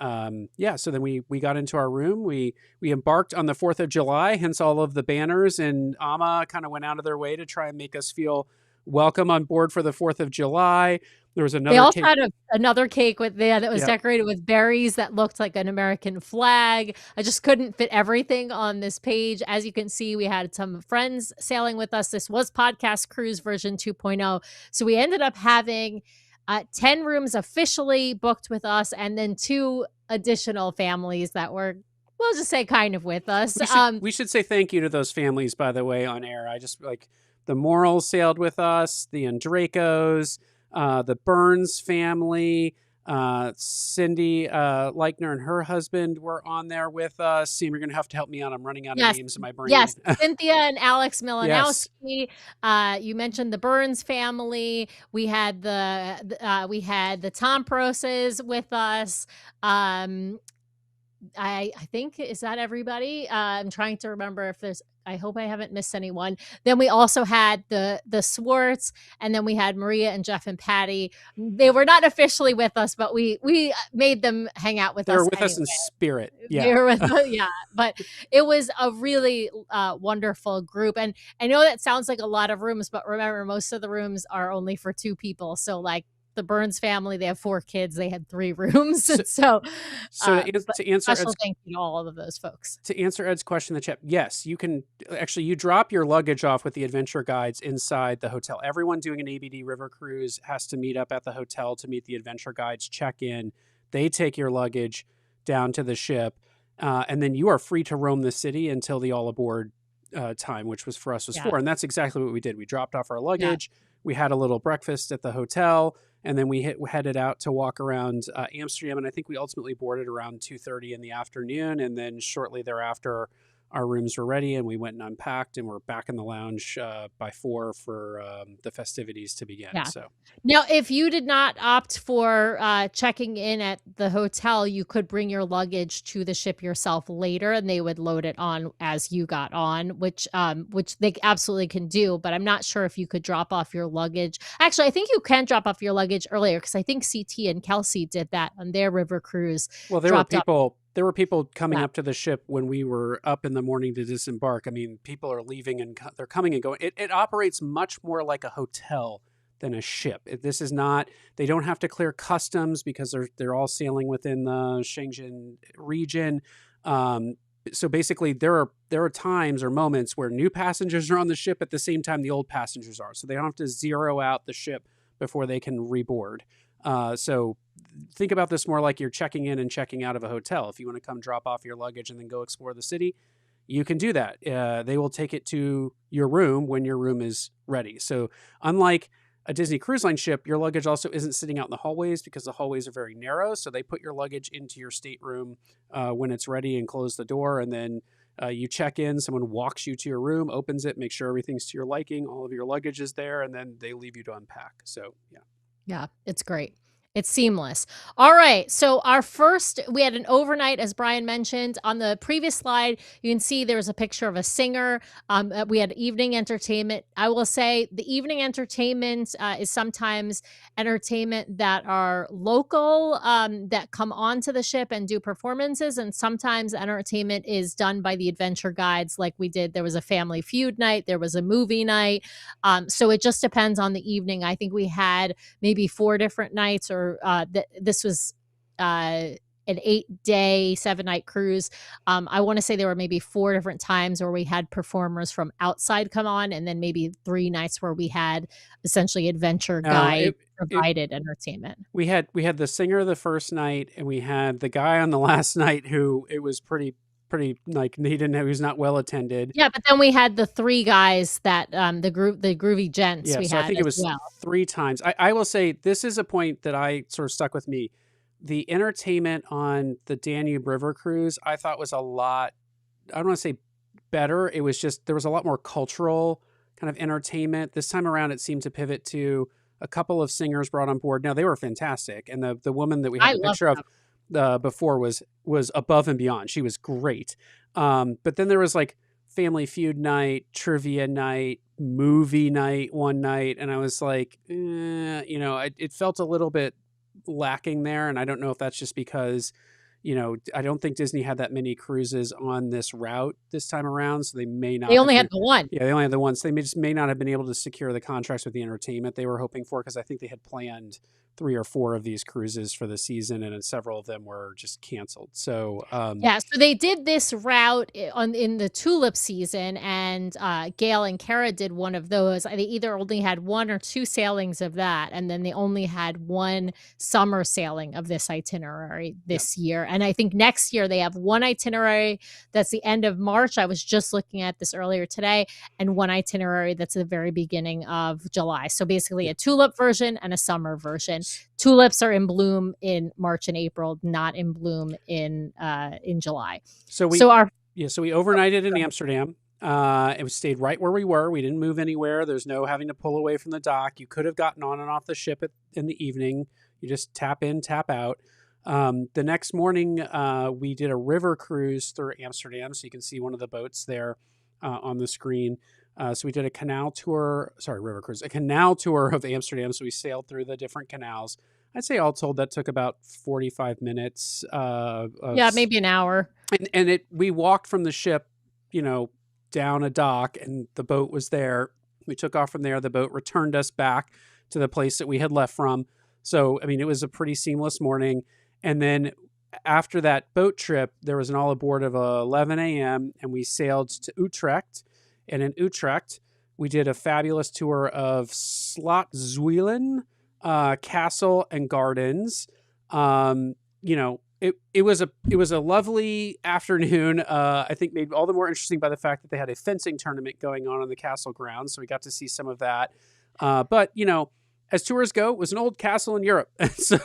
so then we got into our room. We embarked on the 4th of July, hence all of the banners, and Ama kind of went out of their way to try and make us feel welcome on board for the 4th of July. There was another. They also had another cake that was decorated with berries that looked like an American flag. I just couldn't fit everything on this page. As you can see, we had some friends sailing with us. This was Podcast Cruise version 2.0. So we ended up having 10 rooms officially booked with us, and then 2 additional families that were, we'll just say, kind of with us. We should say thank you to those families, by the way, on air. I just like the Morals sailed with us, the Andracos, the Burns family, Cindy Leichner and her husband were on there with us. See, you're going to have to help me out. I'm running out of names in my brain. Yes, Cynthia and Alex Milanowski. Yes. You mentioned the Burns family. We had the Tomproses with us. I think, is that everybody? I'm trying to remember if there's, I hope I haven't missed anyone. Then we also had the Swartz, and then we had Maria and Jeff and Patty. They were not officially with us, but we made them hang out with us. They were with us in spirit. Yeah. They were with us, yeah. But it was a really wonderful group. And I know that sounds like a lot of rooms, but remember, most of the rooms are only for 2 people. So like the Burns family, they have 4 kids. They had 3 rooms. So to answer special thank you to all of those folks. To answer Ed's question in the chat, yes, you can actually, you drop your luggage off with the adventure guides inside the hotel. Everyone doing an ABD river cruise has to meet up at the hotel to meet the adventure guides, check in. They take your luggage down to the ship, and then you are free to roam the city until the all aboard time, which was for us was 4. And that's exactly what we did. We dropped off our luggage. We had a little breakfast at the hotel, and then we headed out to walk around Amsterdam. And I think we ultimately boarded around 2:30 in the afternoon. And then shortly thereafter, our rooms were ready and we went and unpacked, and we're back in the lounge by 4 for the festivities to begin. Yeah. So now, if you did not opt for checking in at the hotel, you could bring your luggage to the ship yourself later, and they would load it on as you got on, which they absolutely can do. But I'm not sure if you could drop off your luggage. Actually, I think you can drop off your luggage earlier, because I think CT and Kelsey did that on their river cruise. Well, there were people coming up to the ship when we were up in the morning to disembark. I mean, people are leaving and they're coming and going. It operates much more like a hotel than a ship. This is not, they don't have to clear customs because they're all sailing within the Schengen region. So basically there are times or moments where new passengers are on the ship at the same time the old passengers are. So they don't have to zero out the ship before they can reboard. So think about this more like you're checking in and checking out of a hotel. If you want to come drop off your luggage and then go explore the city, you can do that. They will take it to your room when your room is ready. So unlike a Disney Cruise Line ship, your luggage also isn't sitting out in the hallways because the hallways are very narrow. So they put your luggage into your stateroom when it's ready and close the door. And then you check in, someone walks you to your room, opens it, makes sure everything's to your liking, all of your luggage is there, and then they leave you to unpack. So, yeah. Yeah, it's great. It's seamless. All right. So we had an overnight, as Brian mentioned. On the previous slide, you can see there was a picture of a singer. We had evening entertainment. I will say the evening entertainment is sometimes entertainment that are local, that come onto the ship and do performances. And sometimes entertainment is done by the adventure guides, like we did. There was a Family Feud night. There was a movie night. So it just depends on the evening. I think we had maybe 4 different nights, or this was a an 8-day, 7-night cruise. I want to say there were maybe 4 different times where we had performers from outside come on, and then maybe 3 nights where we had essentially adventure guide provided entertainment. We had the singer the first night, and we had the guy on the last night who it was pretty like he was not well attended. Yeah, but then we had the 3 guys that the groovy gents Yeah, we so had I think it as was well. 3 times. I will say this is a point that I sort of stuck with me. The entertainment on the Danube River cruise I thought was a lot, I don't want to say better. It was just there was a lot more cultural kind of entertainment. This time around it seemed to pivot to a couple of singers brought on board. Now they were fantastic, and the woman that we had the picture of before was above and beyond. She was great. But then there was like Family Feud night, trivia night, movie night one night, and I was like, it felt a little bit lacking there, and I don't know if that's just because I don't think Disney had that many cruises on this route this time around, so they may not. They only had the one. Yeah, they only had the one. So they may not have been able to secure the contracts with the entertainment they were hoping for, because I think they had planned 3 or 4 of these cruises for the season, and then several of them were just canceled. So so they did this route in the tulip season, and Gail and Kara did one of those. They either only had 1 or 2 sailings of that, and then they only had 1 summer sailing of this itinerary this year. And I think next year they have 1 itinerary that's the end of March. I was just looking at this earlier today, and 1 itinerary that's the very beginning of July. So basically a tulip version and a summer version. Tulips are in bloom in March and April, not in bloom in July. So we overnighted in Amsterdam. It stayed right where we were. We didn't move anywhere. There's no having to pull away from the dock. You could have gotten on and off the ship in the evening. You just tap in, tap out. The next morning, we did a river cruise through Amsterdam. So you can see one of the boats there on the screen. So we did a canal tour of Amsterdam. So we sailed through the different canals. I'd say all told that took about 45 minutes. Maybe an hour. And we walked from the ship, down a dock, and the boat was there. We took off from there. The boat returned us back to the place that we had left from. So, I mean, it was a pretty seamless morning. And then after that boat trip, there was an all aboard of 11 a.m. and we sailed to Utrecht. And in Utrecht, we did a fabulous tour of Slot Zuilen, Castle and Gardens. It was a lovely afternoon. I think made all the more interesting by the fact that they had a fencing tournament going on the castle grounds. So we got to see some of that. But as tours go, it was an old castle in Europe. So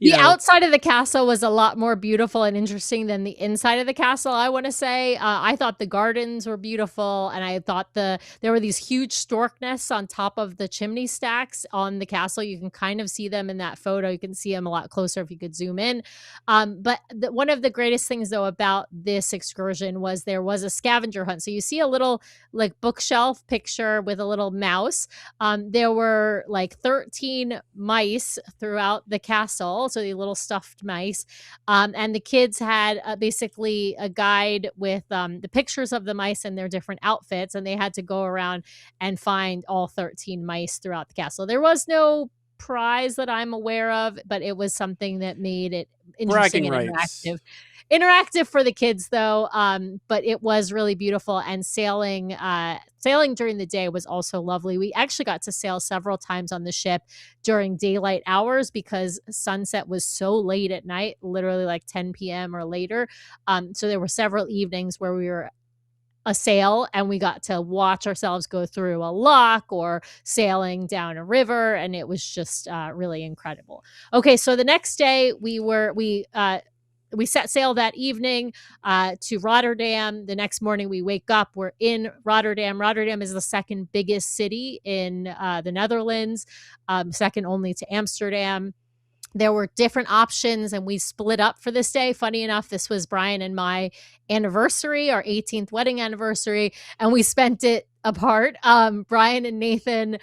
the outside of the castle was a lot more beautiful and interesting than the inside of the castle, I want to say. I thought the gardens were beautiful, and I thought there were these huge stork nests on top of the chimney stacks on the castle. You can kind of see them in that photo. You can see them a lot closer if you could zoom in. But one of the greatest things, though, about this excursion was there was a scavenger hunt. So you see a little like bookshelf picture with a little mouse. There were like 13 mice throughout the castle, so the little stuffed mice, and the kids had basically a guide with the pictures of the mice and their different outfits, and they had to go around and find all 13 mice throughout the castle. There was no prize that I'm aware of, but it was something that made it interesting and interactive for the kids, though. But it was really beautiful, and sailing during the day was also lovely. We actually got to sail several times on the ship during daylight hours because sunset was so late at night, literally like 10 p.m. or later. So there were several evenings where we were a sail and we got to watch ourselves go through a lock or sailing down a river, and it was just really incredible. Okay, so the next day we set sail that evening to Rotterdam. The next morning we wake up, we're in Rotterdam. Rotterdam is the second biggest city in the Netherlands, second only to Amsterdam. There were different options, and we split up for this day. Funny enough, this was Brian and my anniversary, our 18th wedding anniversary, and we spent it apart. Brian and Nathan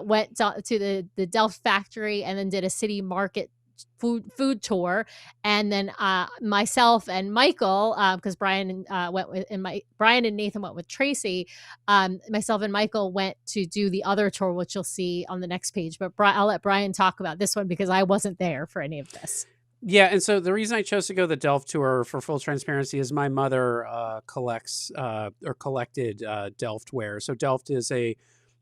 went to the Delft factory and then did a city market food tour, and then myself and Michael, because Brian and Nathan went with Tracy. Myself and Michael went to do the other tour, which you'll see on the next page. But I'll let Brian talk about this one because I wasn't there for any of this. Yeah, and so the reason I chose to go the Delft tour, for full transparency, is my mother collects or collected Delftware. So Delft is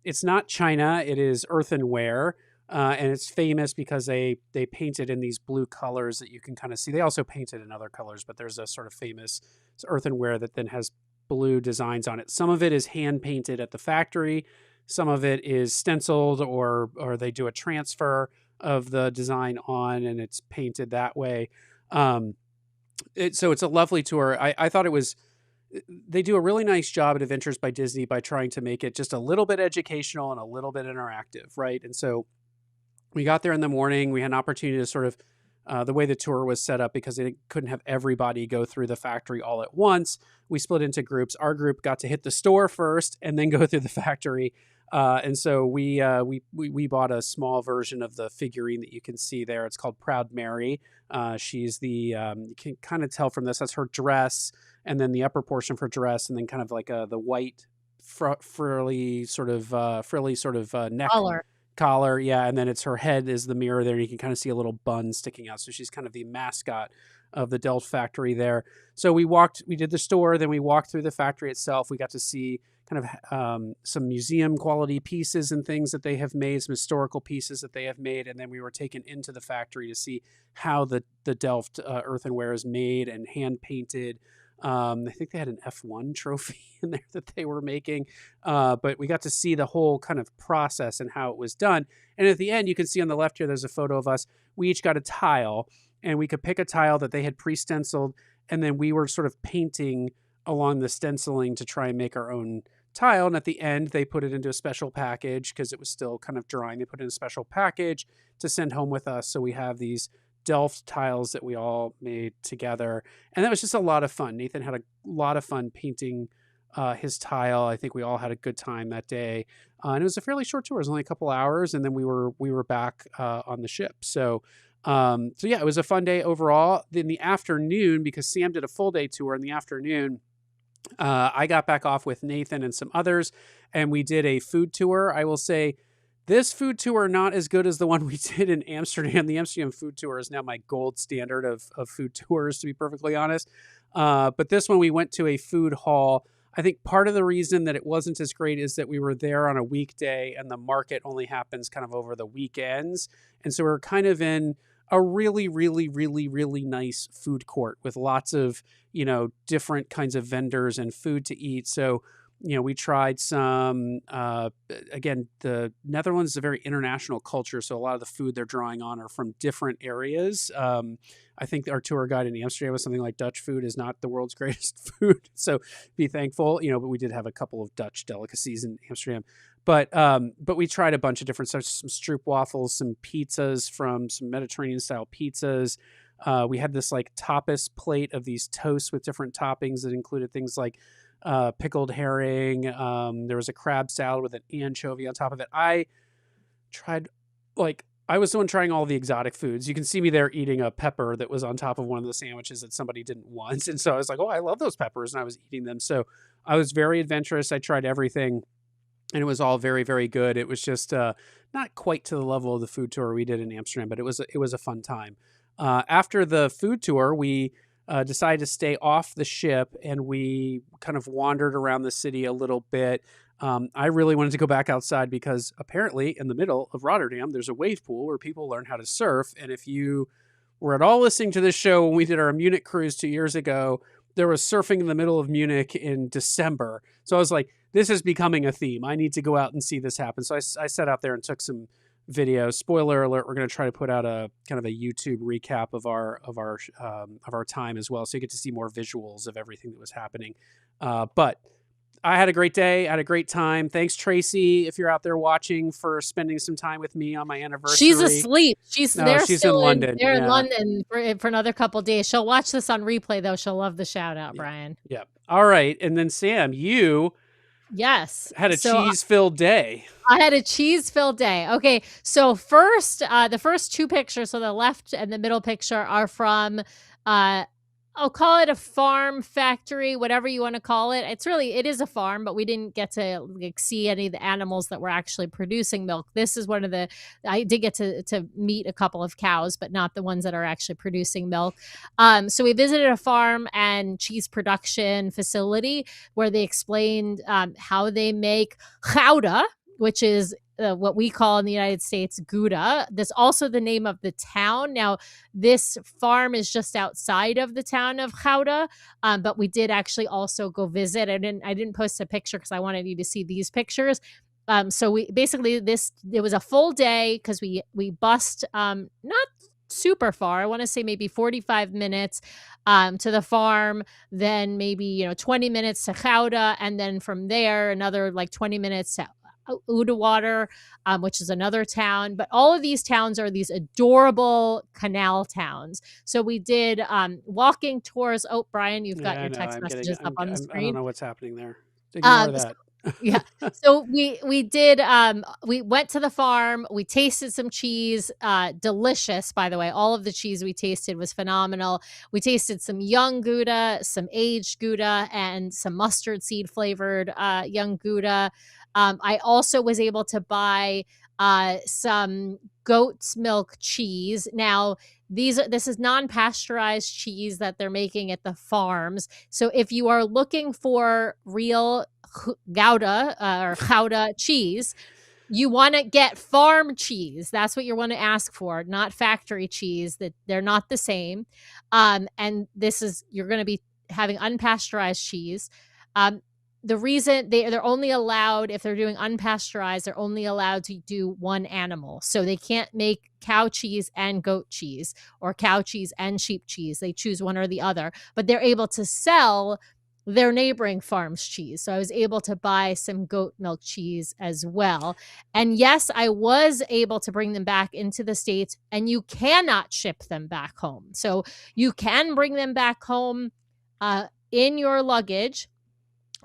it's not China, it is earthenware, and it's famous because they paint it in these blue colors that you can kind of see. They also paint it in other colors, but there's a sort of famous earthenware that then has blue designs on it. Some of it is hand painted at the factory, some of it is stenciled, or they do a transfer of the design on and it's painted that way. Um, so it's a lovely tour. I thought it was, they do a really nice job at Adventures by Disney by trying to make it just a little bit educational and a little bit interactive, right? And so we got there in the morning. We had an opportunity to sort of, the way the tour was set up, because they couldn't have everybody go through the factory all at once. We split into groups. Our group got to hit the store first and then go through the factory. And so we bought a small version of the figurine that you can see there. It's called Proud Mary. She's you can kind of tell from this, that's her dress, and then the upper portion of her dress, and then kind of like the white frilly sort of neck collar. Yeah. And then it's her head is the mirror there. And you can kind of see a little bun sticking out. So she's kind of the mascot of the Delft factory there. So we did the store, then we walked through the factory itself. We got to see kind of some museum quality pieces and things that they have made, some historical pieces that they have made. And then we were taken into the factory to see how the Delft earthenware is made and hand painted. I think they had an F1 trophy in there that they were making, but we got to see the whole kind of process and how it was done. And at the end, you can see on the left here, there's a photo of us. We each got a tile, and we could pick a tile that they had pre-stenciled, and then we were sort of painting along the stenciling to try and make our own tile. And at the end, they put it into a special package because it was still kind of drying. They put it in a special package to send home with us. So we have these Delft tiles that we all made together. And that was just a lot of fun. Nathan had a lot of fun painting his tile. I think we all had a good time that day. And it was a fairly short tour. It was only a couple hours. And then we were back on the ship. So yeah, it was a fun day overall. In the afternoon, because Sam did a full day tour in the afternoon, I got back off with Nathan and some others, and we did a food tour. I will say, this food tour, not as good as the one we did in Amsterdam. The Amsterdam food tour is now my gold standard of food tours, to be perfectly honest. But this one, we went to a food hall. I think part of the reason that it wasn't as great is that we were there on a weekday and the market only happens kind of over the weekends. And so we're kind of in a really, really, really, really nice food court with lots of, different kinds of vendors and food to eat. So, we tried some, again, the Netherlands is a very international culture. So a lot of the food they're drawing on are from different areas. I think our tour guide in Amsterdam was something like Dutch food is not the world's greatest food. So be thankful, but we did have a couple of Dutch delicacies in Amsterdam. But we tried a bunch of different stuff, some stroopwafels, some pizzas from some Mediterranean style pizzas. We had this like tapas plate of these toasts with different toppings that included things like pickled herring. There was a crab salad with an anchovy on top of it. I was the one trying all the exotic foods. You can see me there eating a pepper that was on top of one of the sandwiches that somebody didn't want. And so I was like, oh, I love those peppers. And I was eating them. So I was very adventurous. I tried everything and it was all very, very good. It was just not quite to the level of the food tour we did in Amsterdam, but it was a fun time. After the food tour, we decided to stay off the ship and we kind of wandered around the city a little bit. I really wanted to go back outside because apparently in the middle of Rotterdam, there's a wave pool where people learn how to surf. And if you were at all listening to this show when we did our Munich cruise 2 years ago, there was surfing in the middle of Munich in December. So I was like, this is becoming a theme. I need to go out and see this happen. So I sat out there and took some video. Spoiler alert, we're going to try to put out a kind of a YouTube recap of our time as well, so you get to see more visuals of everything that was happening. But I had a great day. I had a great time. Thanks, Tracy, if you're out there watching, for spending some time with me on my anniversary. She's asleep. She's in London. They're in London for another couple of days. She'll watch this on replay, though. She'll love the shout out, Brian. Yeah. All right. And then Sam, you had a cheese-filled day. I had a cheese-filled day. Okay, so first, the first two pictures, so the left and the middle picture, are from I'll call it a farm, factory, whatever you want to call it. It is a farm, but we didn't get to like see any of the animals that were actually producing milk. This is I did get to meet a couple of cows, but not the ones that are actually producing milk. So we visited a farm and cheese production facility where they explained how they make Gouda, which is what we call in the United States Gouda. That's also the name of the town. Now, this farm is just outside of the town of Gouda, but we did actually also go visit. I didn't post a picture because I wanted you to see these pictures. So we basically it was a full day because we bussed not super far. I want to say maybe 45 minutes to the farm, then maybe 20 minutes to Gouda, and then from there another like 20 minutes to Udawater, which is another town. But all of these towns are these adorable canal towns. So we did walking tours. Oh, Brian, you've got your text messages up on the screen. I don't know what's happening there. Ignore that. Yeah. So we did we went to the farm, we tasted some cheese, delicious, by the way. All of the cheese we tasted was phenomenal. We tasted some young Gouda, some aged Gouda, and some mustard seed flavored young Gouda. I also was able to buy some goat's milk cheese. Now, this is non-pasteurized cheese that they're making at the farms. So if you are looking for real Gouda or Gouda cheese, you want to get farm cheese. That's what you want to ask for, not factory cheese. That they're not the same. And you're going to be having unpasteurized cheese. The reason they're only allowed, if they're doing unpasteurized, they're only allowed to do one animal. So they can't make cow cheese and goat cheese or cow cheese and sheep cheese. They choose one or the other, but they're able to sell their neighboring farms cheese. So I was able to buy some goat milk cheese as well. And yes, I was able to bring them back into the States, and you cannot ship them back home. So you can bring them back home in your luggage.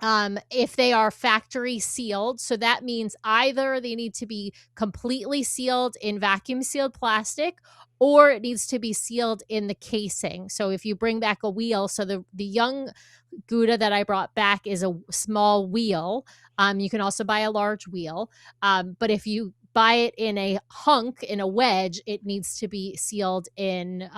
If they are factory sealed. So that means either they need to be completely sealed in vacuum sealed plastic, or it needs to be sealed in the casing. So if you bring back a wheel, so the young Gouda that I brought back is a small wheel. You can also buy a large wheel. But if you buy it in a hunk, in a wedge, it needs to be sealed in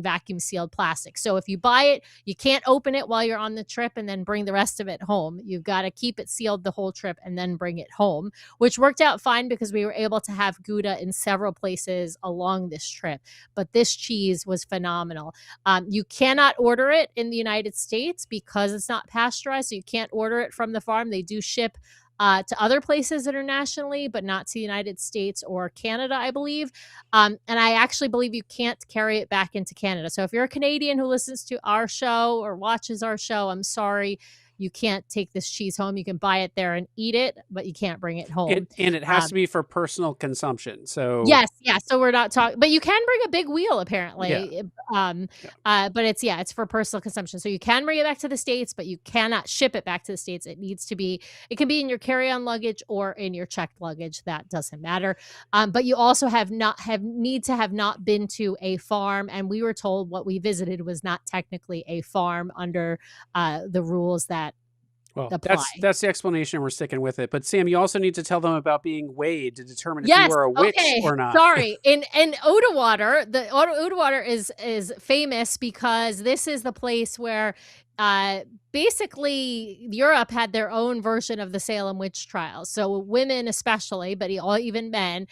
vacuum sealed plastic. So if you buy it, you can't open it while you're on the trip and then bring the rest of it home. You've got to keep it sealed the whole trip and then bring it home, which worked out fine because we were able to have Gouda in several places along this trip. But this cheese was phenomenal. You cannot order it in the United States because it's not pasteurized. So you can't order it from the farm. They do ship to other places internationally, but not to the United States or Canada, I believe. And I actually believe you can't carry it back into Canada. So if you're a Canadian who listens to our show or watches our show, I'm sorry, you can't take this cheese home. You can buy it there and eat it, but you can't bring it home. And it has to be for personal consumption. So yes. So we're not talking, but you can bring a big wheel apparently. Yeah. But it's for personal consumption. So you can bring it back to the States, but you cannot ship it back to the States. It can be in your carry-on luggage or in your checked luggage. That doesn't matter. But you also need to have not been to a farm. And we were told what we visited was not technically a farm under the rules that. Well, that's the explanation. We're sticking with it. But Sam, you also need to tell them about being weighed to determine if you are a witch or not. Sorry. In Udawater, the Udawater is famous because this is the place where basically Europe had their own version of the Salem witch trials. So women especially, but even men,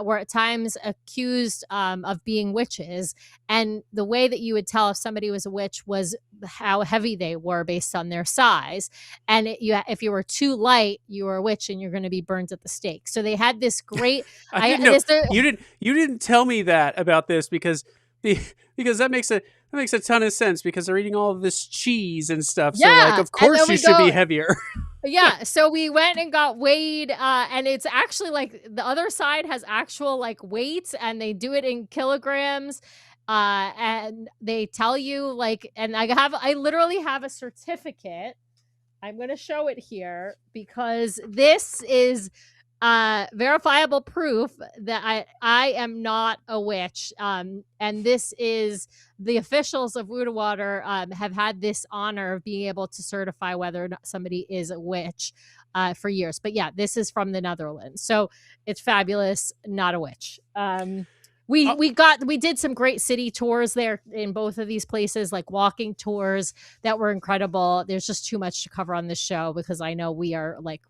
were at times accused of being witches. And the way that you would tell if somebody was a witch was how heavy they were based on their size. And if you were too light, you were a witch and you're going to be burned at the stake. So they had this great... You didn't tell me that about this because that makes a ton of sense because they're eating all of this cheese and stuff. Yeah, so like, of course you should be heavier. Yeah. So we went and got weighed, and it's actually like the other side has actual like weights, and they do it in kilograms. And they tell you like, and I literally have a certificate. I'm going to show it here because this is verifiable proof that I am not a witch. And this is the officials of Water have had this honor of being able to certify whether or not somebody is a witch for years. But yeah, this is from the Netherlands, so it's fabulous. Not a witch. We did some great city tours there in both of these places, like walking tours that were incredible. There's just too much to cover on this show because I know we are like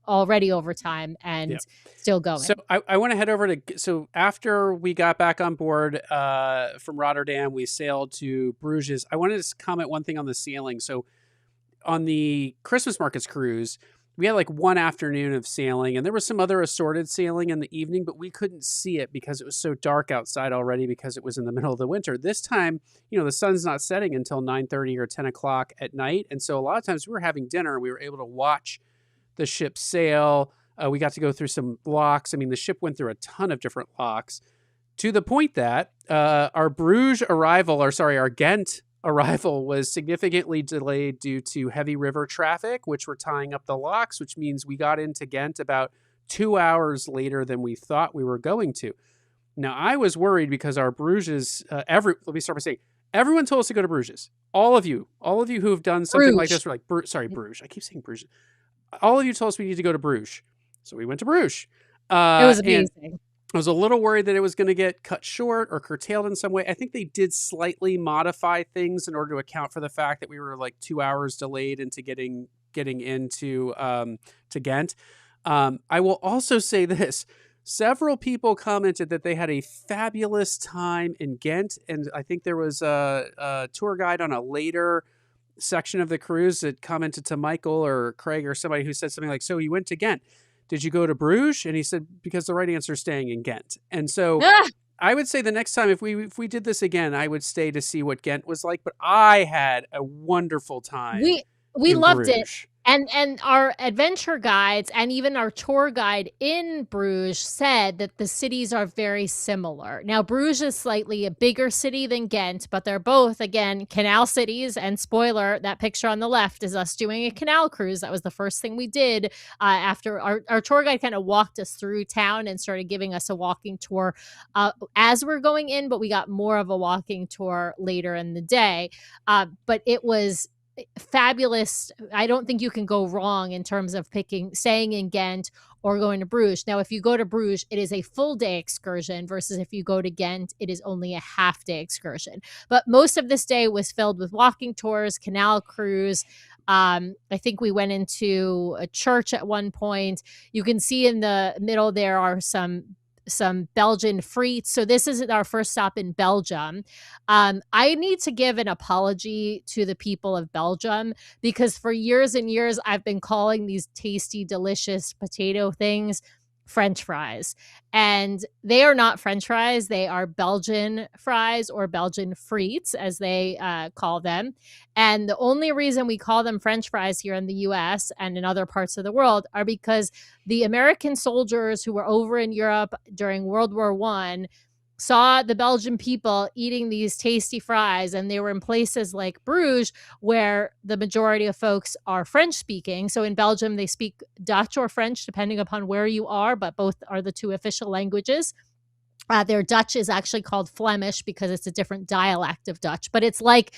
already over time and still going. So I want to head over to, so after we got back on board from Rotterdam, we sailed to Bruges. I wanted to comment one thing on the sailing. So on the Christmas markets cruise, we had like one afternoon of sailing, and there was some other assorted sailing in the evening, but we couldn't see it because it was so dark outside already because it was in the middle of the winter. This time, the sun's not setting until 9:30 or 10 o'clock at night. And so a lot of times we were having dinner and we were able to watch the ship sail. We got to go through some locks. I mean, the ship went through a ton of different locks to the point that our Ghent arrival was significantly delayed due to heavy river traffic, which were tying up the locks, which means we got into Ghent about 2 hours later than we thought we were going to. Now, I was worried because our Bruges, let me start by saying, everyone told us to go to Bruges. All of you who have done something like this were like, Bruges. I keep saying Bruges. All of you told us we need to go to Bruges. So we went to Bruges. It was amazing. I was a little worried that it was going to get cut short or curtailed in some way. I think they did slightly modify things in order to account for the fact that we were like 2 hours delayed into getting into to Ghent. I will also say this. Several people commented that they had a fabulous time in Ghent. And I think there was a tour guide on a later section of the cruise that commented to Michael or Craig or somebody who said something like, so you went to Ghent. Did you go to Bruges? And he said, because the right answer is staying in Ghent. And so I would say the next time, if we did this again, I would stay to see what Ghent was like. But I had a wonderful time. We loved Bruges. it. And our adventure guides and even our tour guide in Bruges said that the cities are very similar. Now, Bruges is slightly a bigger city than Ghent, but they're both, again, canal cities. And spoiler, that picture on the left is us doing a canal cruise. That was the first thing we did after our tour guide kind of walked us through town and started giving us a walking tour as we're going in, but we got more of a walking tour later in the day. But it was fabulous. I don't think you can go wrong in terms of staying in Ghent or going to Bruges. Now, if you go to Bruges, it is a full day excursion versus if you go to Ghent, it is only a half day excursion. But most of this day was filled with walking tours, canal cruise. I think we went into a church at one point. You can see in the middle there are some Belgian frites. So this isn't our first stop in Belgium. I need to give an apology to the people of Belgium because for years and years, I've been calling these tasty, delicious potato things French fries. And they are not French fries. They are Belgian fries or Belgian frites, as they call them. And the only reason we call them French fries here in the US and in other parts of the world are because the American soldiers who were over in Europe during World War I saw the Belgian people eating these tasty fries, and they were in places like Bruges where the majority of folks are French speaking. So in Belgium, they speak Dutch or French, depending upon where you are, but both are the two official languages. Their Dutch is actually called Flemish because it's a different dialect of Dutch, but it's like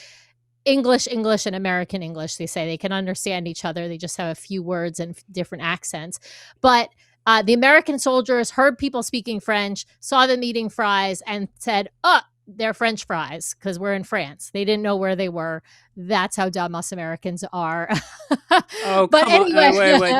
English, and American English. They say they can understand each other. They just have a few words and different accents. But the American soldiers heard people speaking French, saw them eating fries, and said, oh, they're French fries because we're in France. They didn't know where they were. That's how dumb us Americans are. Oh, but come anyway, on. Wait,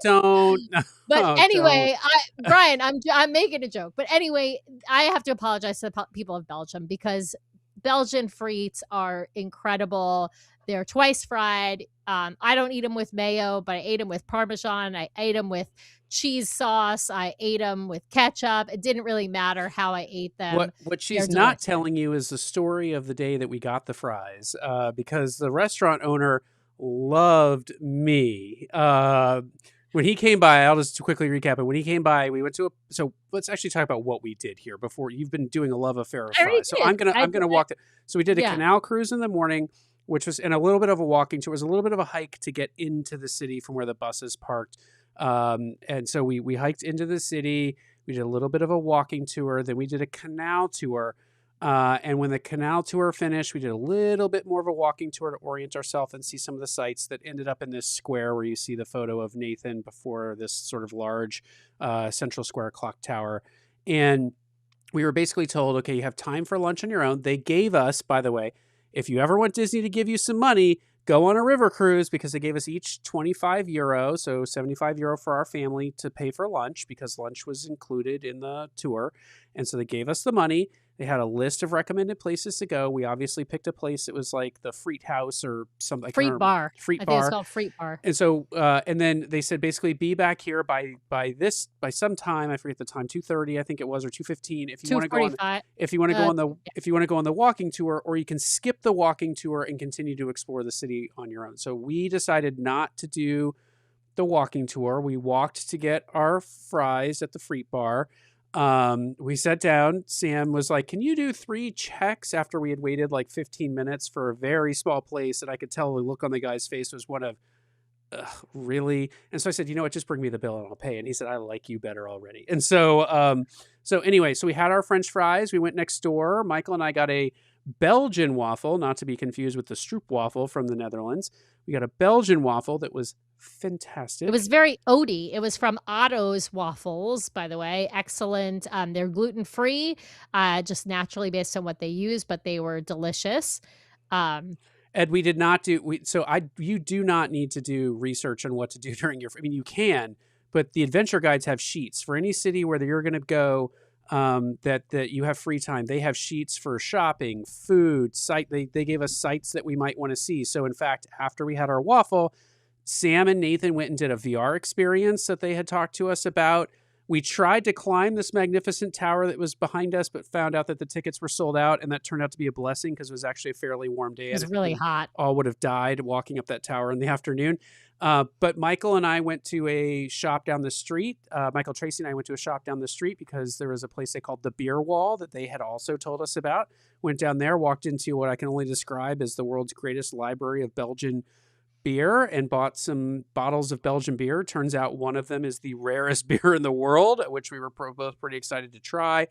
don't. But anyway, Brian, I'm making a joke. But anyway, I have to apologize to the people of Belgium because Belgian frites are incredible. They're twice fried. I don't eat them with mayo, but I ate them with Parmesan. I ate them with cheese sauce. I ate them with ketchup. It didn't really matter how I ate them. What she's not telling you is the story of the day that we got the fries, because the restaurant owner loved me. When he came by, I'll just quickly recap it. When he came by, we went to so let's actually talk about what we did here before. You've been doing a love affair of fries. So I'm gonna walk. So we did a canal cruise in the morning, which was in a little bit of a walking tour. It was a little bit of a hike to get into the city from where the buses parked. And so we hiked into the city. We did a little bit of a walking tour. Then we did a canal tour. And when the canal tour finished, we did a little bit more of a walking tour to orient ourselves and see some of the sites that ended up in this square where you see the photo of Nathan before this sort of large central square clock tower. And we were basically told, okay, you have time for lunch on your own. They gave us, by the way, if you ever want Disney to give you some money, go on a river cruise, because they gave us each 25 euro, so 75 euro for our family to pay for lunch, because lunch was included in the tour. And so they gave us the money. They had a list of recommended places to go. We obviously picked a place that was like the Freet House or something. Freet Bar. Freet I Bar. think it's called Freet Bar. And so, and then they said basically be back here by some time. I forget the time, 2:30, I think it was, or 2:15. If you want to go on, if you want to go on the walking tour, or you can skip the walking tour and continue to explore the city on your own. So we decided not to do the walking tour. We walked to get our fries at the Freet Bar. We sat down. Sam was like, can you do 3 checks, after we had waited like 15 minutes for a very small place? And I could tell the look on the guy's face was one of, really? And so I said, you know what, just bring me the bill and I'll pay. And he said, I like you better already. And so, anyway, so we had our French fries. We went next door. Michael and I got a Belgian waffle, not to be confused with the stroopwafel from the Netherlands. We got a Belgian waffle that was fantastic. It was very oaty. It was from Otto's Waffles, by the way. Excellent. They're gluten-free, just naturally based on what they use, but they were delicious. And we did not do, you do not need to do research on what to do during your, I mean, you can, but the adventure guides have sheets for any city where you're going to go, that you have free time. They have sheets for shopping, food, they gave us sites that we might want to see. So in fact, after we had our waffle, Sam and Nathan went and did a VR experience that they had talked to us about. We tried to climb this magnificent tower that was behind us, but found out that the tickets were sold out, and that turned out to be a blessing because it was actually a fairly warm day. It was really hot. All would have died walking up that tower in the afternoon. But Michael and I went to a shop down the street. Michael, Tracy, and I went to a shop down the street because there was a place they called the Beer Wall that they had also told us about. Went down there, walked into what I can only describe as the world's greatest library of Belgian beer, and bought some bottles of Belgian beer. Turns out one of them is the rarest beer in the world, which we were both pretty excited to try.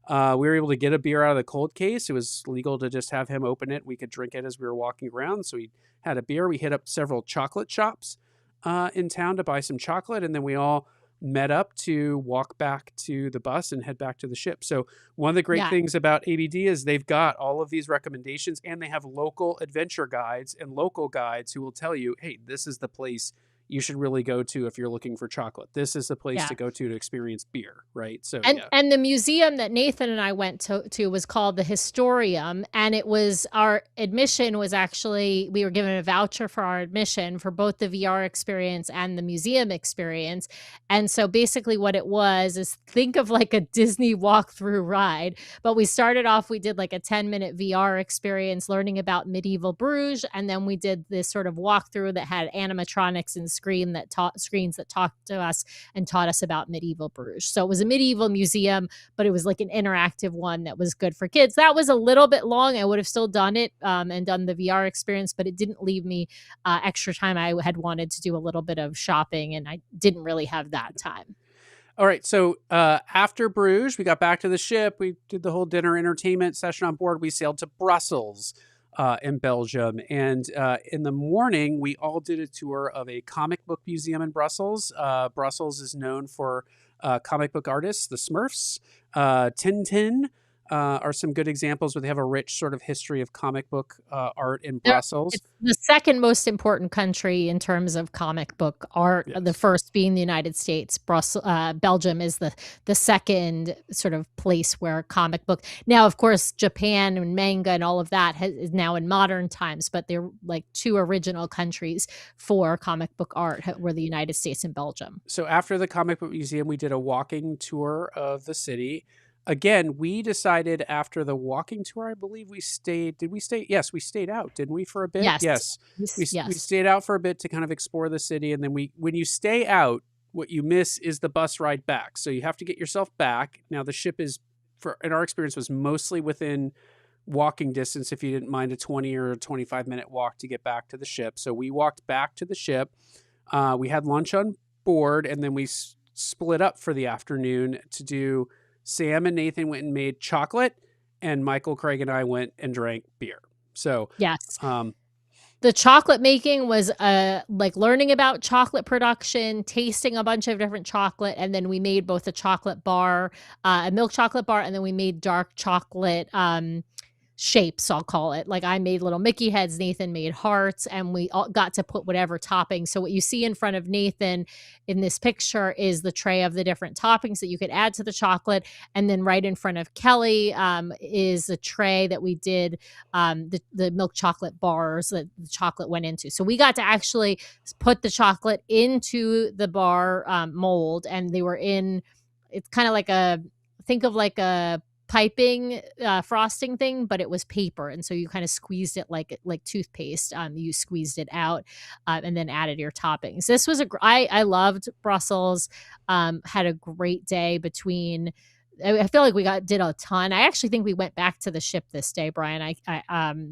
We were able to get a beer out of the cold case. It was legal to just have him open it. We could drink it as we were walking around. So we had a beer. We hit up several chocolate shops in town to buy some chocolate, and then we all met up to walk back to the bus and head back to the ship. So one of the great things about ABD is they've got all of these recommendations, and they have local adventure guides and local guides who will tell you, hey, this is the place you should really go to if you're looking for chocolate. This is the place to go to experience beer, right? So and the museum that Nathan and I went to was called the Historium, and it was, our admission was actually, we were given a voucher for our admission for both the VR experience and the museum experience. And so basically what it was is, think of like a Disney walkthrough ride, but we started off, we did like a 10-minute VR experience learning about medieval Bruges, and then we did this sort of walkthrough that had animatronics and screens that talked to us and taught us about medieval Bruges. So it was a medieval museum, but it was like an interactive one that was good for kids. That was a little bit long. I would have still done it and done the VR experience, but it didn't leave me extra time. I had wanted to do a little bit of shopping, and I didn't really have that time. All right. So after Bruges, we got back to the ship. We did the whole dinner entertainment session on board. We sailed to Brussels in Belgium. And in the morning, we all did a tour of a comic book museum in Brussels. Brussels is known for comic book artists, the Smurfs. Tintin are some good examples where they have a rich sort of history of comic book art in Brussels. It's the second most important country in terms of comic book art, the first being the United States. Belgium is the second sort of place where comic book. Now, of course, Japan and manga and all of that is now in modern times, but they're like two original countries for comic book art were the United States and Belgium. So after the comic book museum, we did a walking tour of the city. Again, we decided after the walking tour, I believe we stayed. Did we stay? Yes, we stayed out, didn't we, for a bit? Yes. We stayed out for a bit to kind of explore the city. And then when you stay out, what you miss is the bus ride back. So you have to get yourself back. Now, the ship is, in our experience, was mostly within walking distance, if you didn't mind a 20 or 25-minute walk to get back to the ship. So we walked back to the ship. We had lunch on bored, and then we split up for the afternoon to do. Sam and Nathan went and made chocolate, and Michael, Craig, and I went and drank beer. So yes. The chocolate making was like learning about chocolate production, tasting a bunch of different chocolate, and then we made both a chocolate bar, a milk chocolate bar, and then we made dark chocolate shapes, I'll call it. Like I made little Mickey heads, Nathan made hearts, and we all got to put whatever topping. So what you see in front of Nathan in this picture is the tray of the different toppings that you could add to the chocolate. And then right in front of Kelly is a tray that we did the milk chocolate bars that the chocolate went into. So we got to actually put the chocolate into the bar mold, and they were in, it's kind of like think of like a piping frosting thing, but it was paper, and so you kind of squeezed it like toothpaste. You squeezed it out and then added your toppings. This was I loved Brussels. Had a great day between. I feel like we did a ton. I actually think we went back to the ship this day, Brian.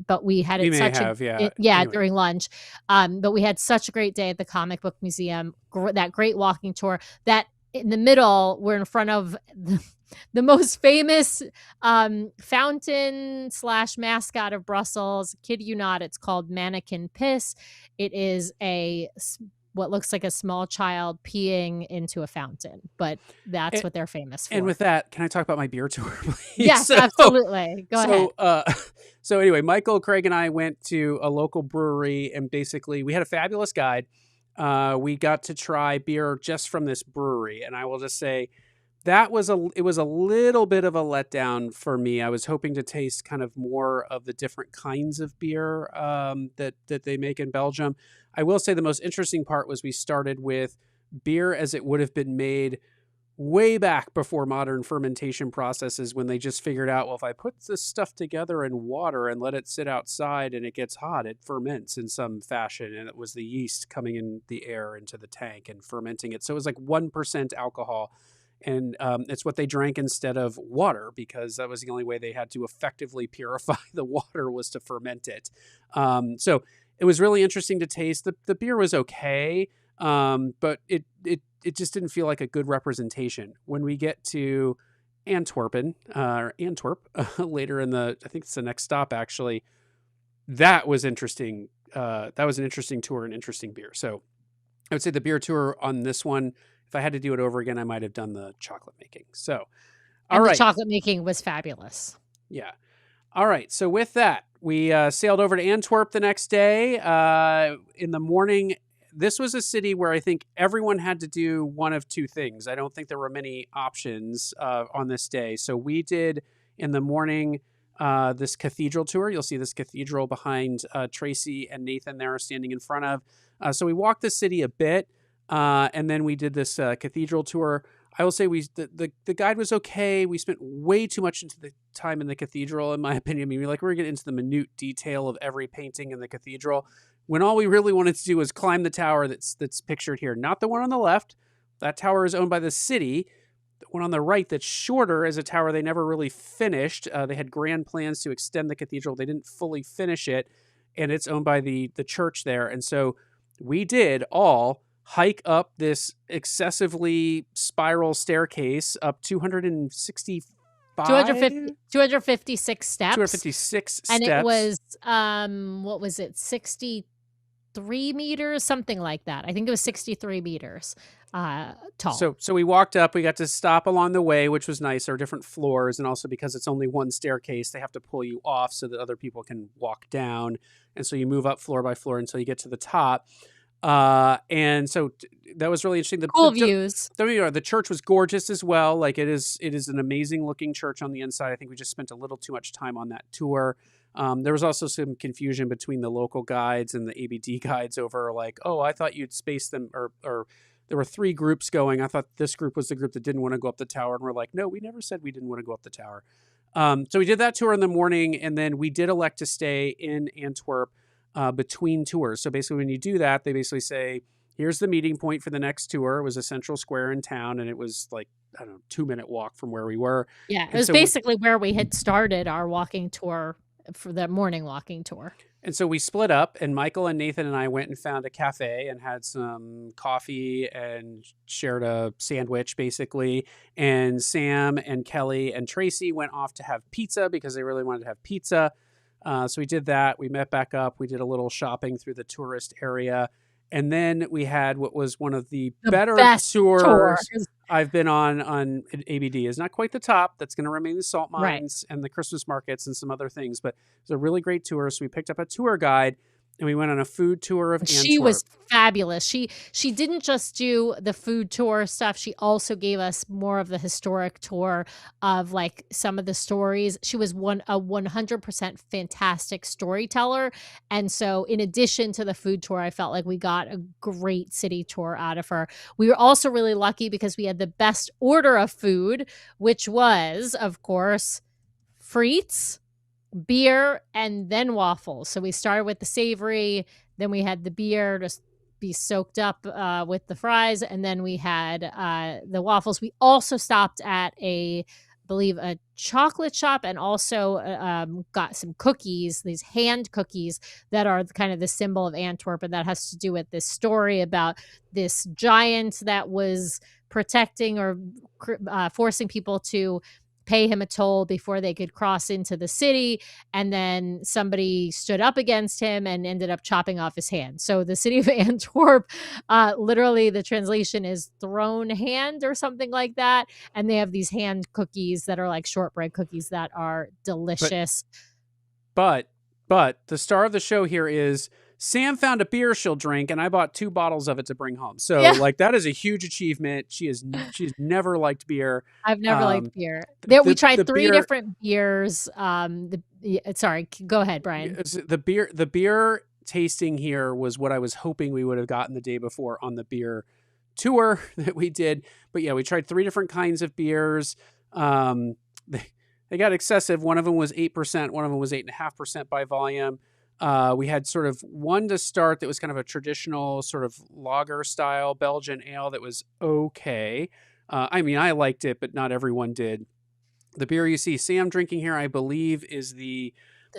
But we had it anyway. During lunch. But we had such a great day at the comic book museum. That great walking tour. That in the middle, we're in front of the most famous fountain / mascot of Brussels. Kid you not, it's called Mannequin Piss. It is what looks like a small child peeing into a fountain, but that's what they're famous for. And with that, can I talk about my beer tour, please? Yes, absolutely. Go ahead. So anyway, Michael, Craig, and I went to a local brewery, and basically we had a fabulous guide. We got to try beer just from this brewery, and I will just say it was a little bit of a letdown for me. I was hoping to taste kind of more of the different kinds of beer that they make in Belgium. I will say the most interesting part was we started with beer as it would have been made way back before modern fermentation processes, when they just figured out, well, if I put this stuff together in water and let it sit outside and it gets hot, it ferments in some fashion. And it was the yeast coming in the air into the tank and fermenting it. So it was like 1% alcohol. And it's what they drank instead of water, because that was the only way they had to effectively purify the water, was to ferment it. So it was really interesting to taste. The beer was okay, but it just didn't feel like a good representation. When we get to Antwerp later I think it's the next stop actually, that was interesting. That was an interesting tour and interesting beer. So I would say the beer tour on this one, if I had to do it over again, I might have done the chocolate making. So, all right. The chocolate making was fabulous. Yeah. All right. So with that, we sailed over to Antwerp the next day in the morning. This was a city where I think everyone had to do one of two things. I don't think there were many options on this day. So we did in the morning this cathedral tour. You'll see this cathedral behind Tracy and Nathan there standing in front of. So we walked the city a bit. And then we did this cathedral tour. I will say the guide was okay. We spent way too much into the time in the cathedral, in my opinion. I mean, we're getting into the minute detail of every painting in the cathedral, when all we really wanted to do was climb the tower that's pictured here. Not the one on the left. That tower is owned by the city. The one on the right that's shorter is a tower they never really finished. They had grand plans to extend the cathedral. They didn't fully finish it, and it's owned by the church there. And so we did all hike up this excessively spiral staircase up 256 steps. 256 steps. And it was, what was it, 63 meters, something like that. I think it was 63 meters tall. So we walked up. We got to stop along the way, which was nice. There are different floors, and also because it's only one staircase, they have to pull you off so that other people can walk down. And so you move up floor by floor until you get to the top. And so that was really interesting. Cool views. The church was gorgeous as well. Like it is an amazing looking church on the inside. I think we just spent a little too much time on that tour. There was also some confusion between the local guides and the ABD guides over like, oh, I thought you'd space them, or there were 3 groups going. I thought this group was the group that didn't want to go up the tower. And we're like, no, we never said we didn't want to go up the tower. So we did that tour in the morning, and then we did elect to stay in Antwerp between tours. So basically when you do that, they basically say, here's the meeting point for the next tour. It was a central square in town, and it was like, I don't know, 2-minute walk from where we were. Yeah, it was basically where we had started our walking tour for the morning walking tour. And so we split up, and Michael and Nathan and I went and found a cafe and had some coffee and shared a sandwich, basically. And Sam and Kelly and Tracy went off to have pizza because they really wanted to have pizza. So we did that. We met back up. We did a little shopping through the tourist area. And then we had what was one of the better tours I've been on ABD. Is not quite the top. That's going to remain the salt mines and the Christmas markets and some other things. But it was a really great tour. So we picked up a tour guide and we went on a food tour of Antwerp. She was fabulous. She didn't just do the food tour stuff. She also gave us more of the historic tour of like some of the stories. She was a 100% fantastic storyteller. And so in addition to the food tour, I felt like we got a great city tour out of her. We were also really lucky because we had the best order of food, which was, of course, frites, beer, and then waffles. So we started with the savory, then we had the beer to be soaked up with the fries, and then we had the waffles. We also stopped at I believe a chocolate shop, and also got some cookies, these hand cookies that are kind of the symbol of Antwerp, and that has to do with this story about this giant that was protecting or forcing people to pay him a toll before they could cross into the city. And then somebody stood up against him and ended up chopping off his hand. So the city of Antwerp, literally the translation is thrown hand or something like that. And they have these hand cookies that are like shortbread cookies that are delicious. But the star of the show here is Sam found a beer she'll drink, and I bought 2 bottles of it to bring home. So like that is a huge achievement. She's never liked beer. I've never liked beer. We tried 3 different beers. Sorry, go ahead, Brian. The beer tasting here was what I was hoping we would have gotten the day before on the beer tour that we did. But yeah, we tried 3 different kinds of beers. They got excessive. One of them was 8%. One of them was 8.5% by volume. We had sort of one to start that was kind of a traditional sort of lager style Belgian ale that was okay. I mean, I liked it, but not everyone did. The beer you see Sam drinking here, I believe, is the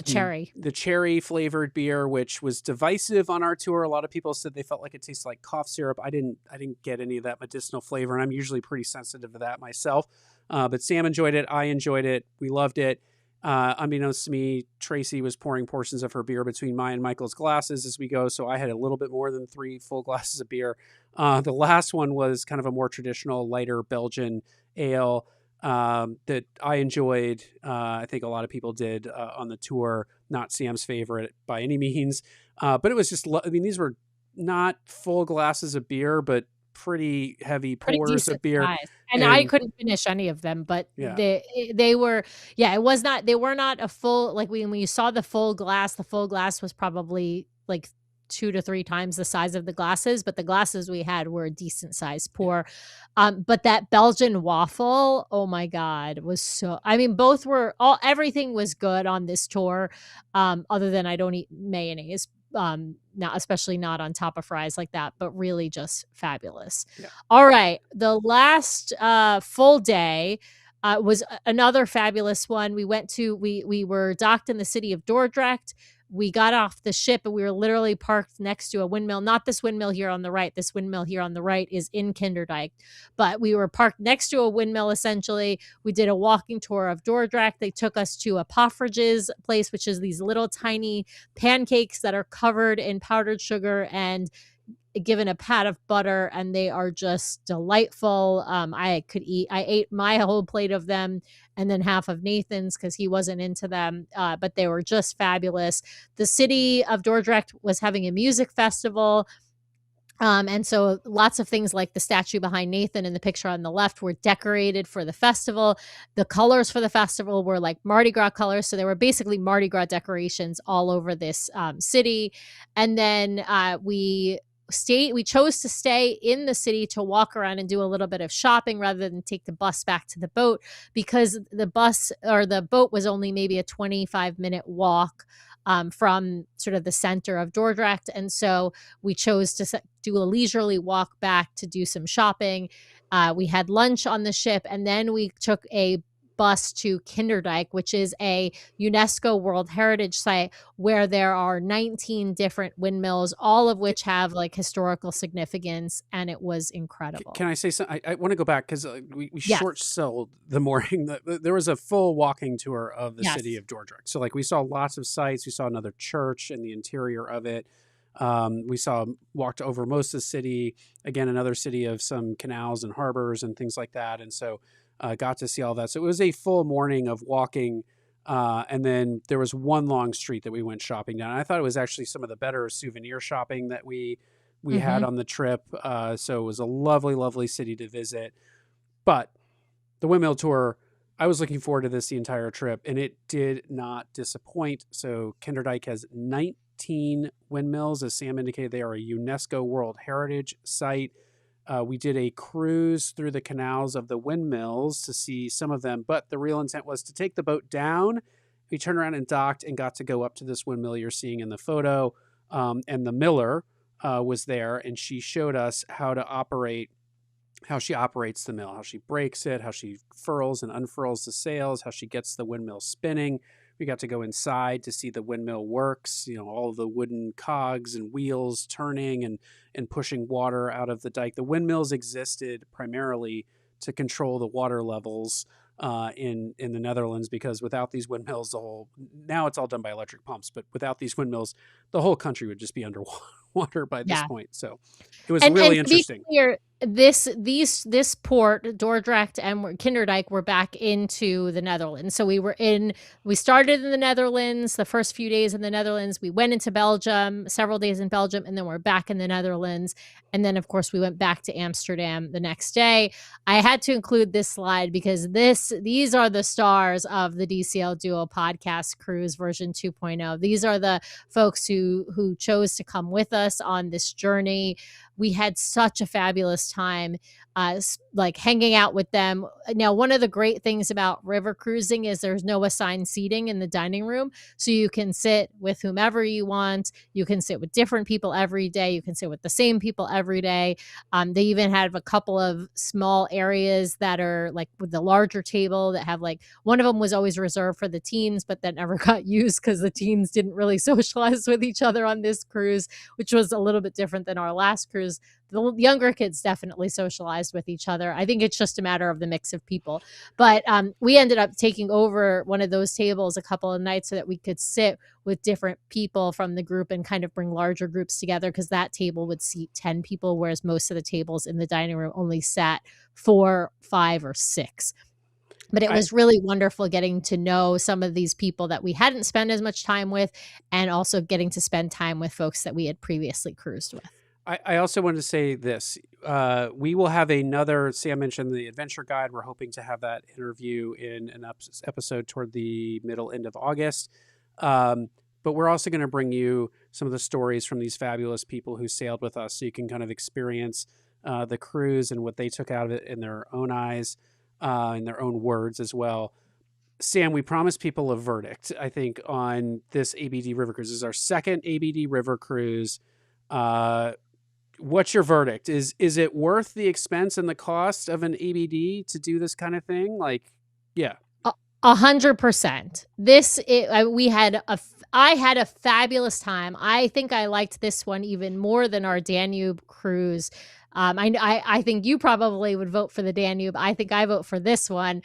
cherry flavored beer, which was divisive on our tour. A lot of people said they felt like it tasted like cough syrup. I didn't get any of that medicinal flavor, and I'm usually pretty sensitive to that myself. But Sam enjoyed it. I enjoyed it. We loved it. Unbeknownst to me, Tracy was pouring portions of her beer between mine and Michael's glasses as we go. So I had a little bit more than 3 full glasses of beer. The last one was kind of a more traditional, lighter Belgian ale that I enjoyed. I think a lot of people did on the tour. Not Sam's favorite by any means. But it was just, these were not full glasses of beer, but pretty heavy pours of beer. Size. And I couldn't finish any of them, but they were, they were not a full, like when you saw the full glass was probably like 2 to 3 times the size of the glasses, but the glasses we had were a decent size pour. But that Belgian waffle, oh my God, was so, everything was good on this tour. Other than I don't eat mayonnaise. Not especially not on top of fries like that, but really just fabulous. All right, the last full day was another fabulous one. We were docked in the city of Dordrecht. We got off the ship and we were literally parked next to a windmill. Not this windmill here on the right. This windmill here on the right is in Kinderdijk. But we were parked next to a windmill, essentially. We did a walking tour of Dordrecht. They took us to a Poffertjes place, which is these little tiny pancakes that are covered in powdered sugar and given a pat of butter, and they are just delightful. I ate my whole plate of them and then half of Nathan's because he wasn't into them, but they were just fabulous. The city of Dordrecht was having a music festival. And so lots of things like the statue behind Nathan in the picture on the left were decorated for the festival. The colors for the festival were like Mardi Gras colors. So there were basically Mardi Gras decorations all over this city. And then we chose to stay in the city to walk around and do a little bit of shopping rather than take the bus back to the boat, because the boat was only maybe a 25-minute walk from sort of the center of Dordrecht. And so we chose to do a leisurely walk back to do some shopping. We had lunch on the ship, and then we took a bus to Kinderdijk, which is a UNESCO World Heritage Site where there are 19 different windmills, all of which have like historical significance, and it was incredible. Can I say something? I want to go back because we Yes. short sold the morning. There was a full walking tour of the Yes. city of Dordrecht. So like we saw lots of sites. We saw another church in the interior of it. We walked over most of the city. Again, another city of some canals and harbors and things like that. And so got to see all that. So it was a full morning of walking. And then there was one long street that we went shopping down. And I thought it was actually some of the better souvenir shopping that we had on the trip. So it was a lovely, lovely city to visit. But the windmill tour, I was looking forward to this the entire trip, and it did not disappoint. So Kinderdijk has 19 windmills. As Sam indicated, they are a UNESCO World Heritage Site. We did a cruise through the canals of the windmills to see some of them, but the real intent was to take the boat down. We turned around and docked and got to go up to this windmill you're seeing in the photo, and the miller was there, and she showed us how she operates the mill, how she breaks it, how she furls and unfurls the sails, how she gets the windmill spinning. We got to go inside to see the windmill works, all of the wooden cogs and wheels turning and pushing water out of the dike. The windmills existed primarily to control the water levels in the Netherlands, because without these windmills, now it's all done by electric pumps, but without these windmills, the whole country would just be underwater by this point. So it was really interesting. To be clear, this port, Dordrecht and Kinderdijk, were back into the Netherlands. So we started in the Netherlands, the first few days in the Netherlands. We went into Belgium, several days in Belgium, and then we're back in the Netherlands. And then, of course, we went back to Amsterdam the next day. I had to include this slide because these are the stars of the DCL Duo podcast cruise version 2.0. These are the folks who chose to come with us on this journey. We had such a fabulous time, like hanging out with them. Now, one of the great things about river cruising is there's no assigned seating in the dining room. So you can sit with whomever you want. You can sit with different people every day. You can sit with the same people every day. They even have a couple of small areas that are like with the larger table that have like, one of them was always reserved for the teens, but that never got used because the teens didn't really socialize with each other on this cruise, which was a little bit different than our last cruise. The younger kids definitely socialized with each other. I think it's just a matter of the mix of people. But we ended up taking over one of those tables a couple of nights so that we could sit with different people from the group and kind of bring larger groups together, because that table would seat 10 people, whereas most of the tables in the dining room only sat 4, 5, or 6. But it was really wonderful getting to know some of these people that we hadn't spent as much time with, and also getting to spend time with folks that we had previously cruised with. I also wanted to say this. We will have another, Sam mentioned the adventure guide. We're hoping to have that interview in an episode toward the end of August. But we're also going to bring you some of the stories from these fabulous people who sailed with us, so you can kind of experience the cruise and what they took out of it in their own eyes, in their own words as well. Sam, we promised people a verdict, I think, on this ABD River Cruise. This is our second ABD River Cruise. What's your verdict? Is it worth the expense and the cost of an ABD to do this kind of thing? Like, yeah. 100%. I had a fabulous time. I think I liked this one even more than our Danube cruise. I think you probably would vote for the Danube. I think I vote for this one.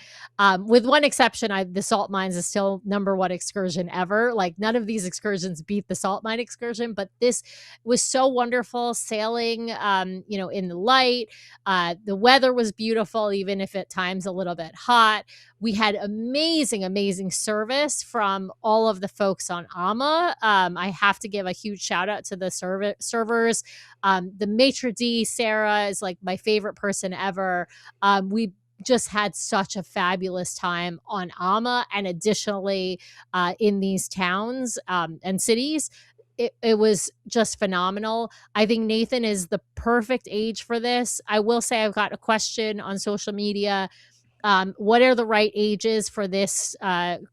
With one exception, the salt mines is still number one excursion ever. Like, none of these excursions beat the salt mine excursion, but this was so wonderful sailing, in the light. The weather was beautiful, even if at times a little bit hot. We had amazing, amazing service from all of the folks on Ama. I have to give a huge shout out to the servers. The maitre d', Sarah, is like my favorite person ever. We just had such a fabulous time on Ama, and additionally in these towns and cities. It was just phenomenal. I think Nathan is the perfect age for this. I will say I've got a question on social media. What are the right ages for this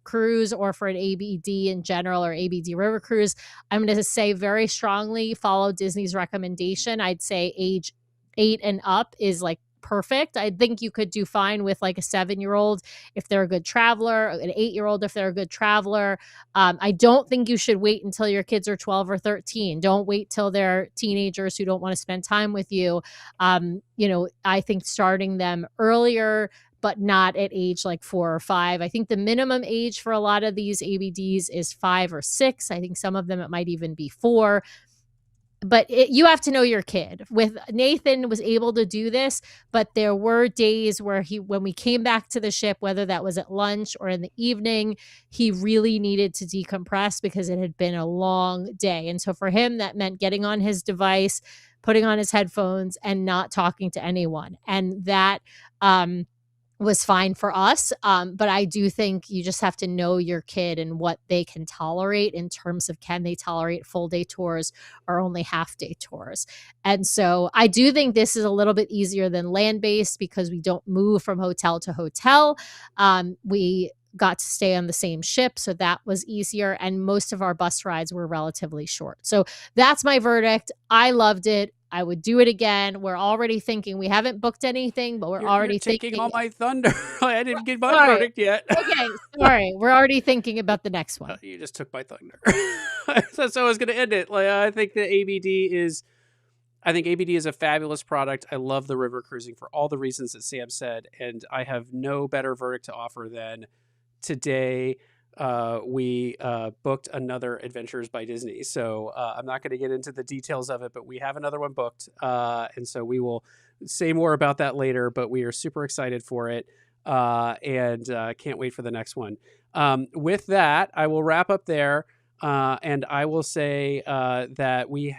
cruise, or for an ABD in general, or ABD River Cruise? I'm going to say very strongly follow Disney's recommendation. I'd say age 8 and up is like perfect. I think you could do fine with like a 7-year-old if they're a good traveler, an 8-year-old if they're a good traveler. I don't think you should wait until your kids are 12 or 13. Don't wait till they're teenagers who don't want to spend time with you. I think starting them earlier, but not at age like 4 or 5. I think the minimum age for a lot of these ABDs is 5 or 6. I think some of them it might even be 4. But you have to know your kid. With Nathan was able to do this, but there were days where when we came back to the ship, whether that was at lunch or in the evening, he really needed to decompress because it had been a long day. And so for him, that meant getting on his device, putting on his headphones, and not talking to anyone. And that was fine for us. But I do think you just have to know your kid and what they can tolerate in terms of, can they tolerate full day tours or only half day tours? And so I do think this is a little bit easier than land-based because we don't move from hotel to hotel. We got to stay on the same ship, so that was easier. And most of our bus rides were relatively short. So that's my verdict. I loved it. I would do it again. We're already thinking. We haven't booked anything, but we're already taking thinking. all my thunder. I didn't get my verdict yet. Okay, sorry. We're already thinking about the next one. You just took my thunder. That's how I was going to end it. I think the ABD is a fabulous product. I love the river cruising for all the reasons that Sam said, and I have no better verdict to offer than today. We booked another Adventures by Disney. So I'm not going to get into the details of it, but we have another one booked. And so we will say more about that later, but we are super excited for it and can't wait for the next one. With that, I will wrap up there and I will say that we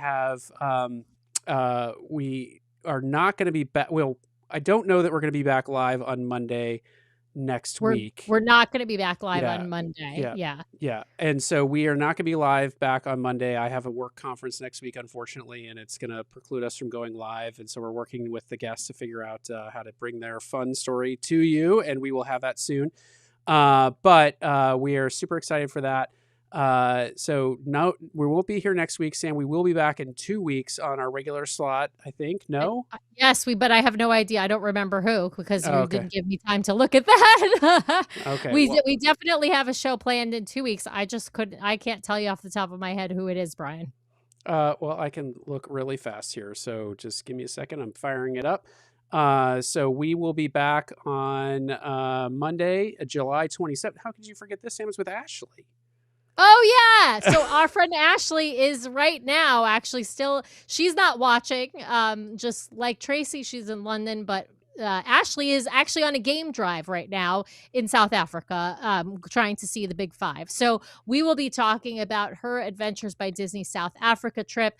are not going to be back. Well, I don't know that we're going to be back live on Monday next week. We're not going to be back live on Monday. Yeah. And so we are not going to be live back on Monday. I have a work conference next week, unfortunately, and it's going to preclude us from going live. And so we're working with the guests to figure out how to bring their fun story to you, and we will have that soon. But we are super excited for that. So no, we won't be here next week, Sam. We will be back in 2 weeks on our regular slot, I think. No? Yes, but I have no idea. I don't remember who because you didn't give me time to look at that. Okay. We definitely have a show planned in 2 weeks. I can't tell you off the top of my head who it is, Brian. Well, I can look really fast here. So just give me a second. I'm firing it up. So we will be back on Monday, July 27th. How could you forget this? Sam, is with Ashley. Oh, yeah. So our friend Ashley is right now actually still, she's not watching. Just like Tracy, she's in London, but Ashley is actually on a game drive right now in South Africa, trying to see the Big Five. So we will be talking about her Adventures by Disney South Africa trip.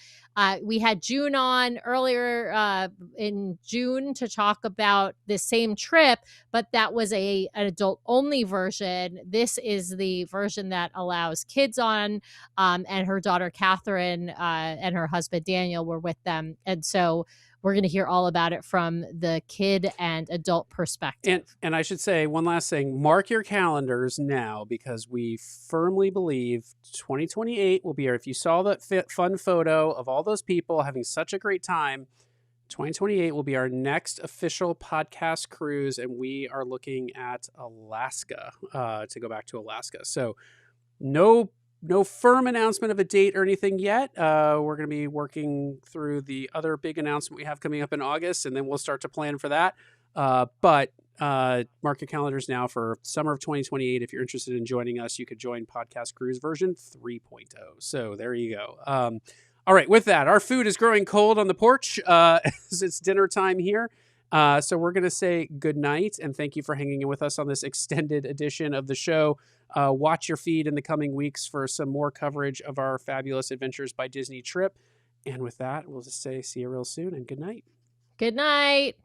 We had June on earlier in June to talk about the same trip, but that was an adult-only version. This is the version that allows kids on, and her daughter Catherine and her husband Daniel were with them. And so we're going to hear all about it from the kid and adult perspective. And I should say one last thing, mark your calendars now, because we firmly believe 2028 will be here. If you saw that fun photo of all those people having such a great time, 2028 will be our next official podcast cruise, and we are looking at Alaska, to go back to Alaska. So no firm announcement of a date or anything yet. We're going to be working through the other big announcement we have coming up in August, and then we'll start to plan for that. But mark your calendars now for summer of 2028. If you're interested in joining us, you could join Podcast Cruise version 3.0. So there you go. All right, with that, our food is growing cold on the porch. It's dinner time here. So we're going to say good night, and thank you for hanging in with us on this extended edition of the show. Watch your feed in the coming weeks for some more coverage of our fabulous Adventures by Disney trip. And with that, we'll just say see you real soon and good night. Good night.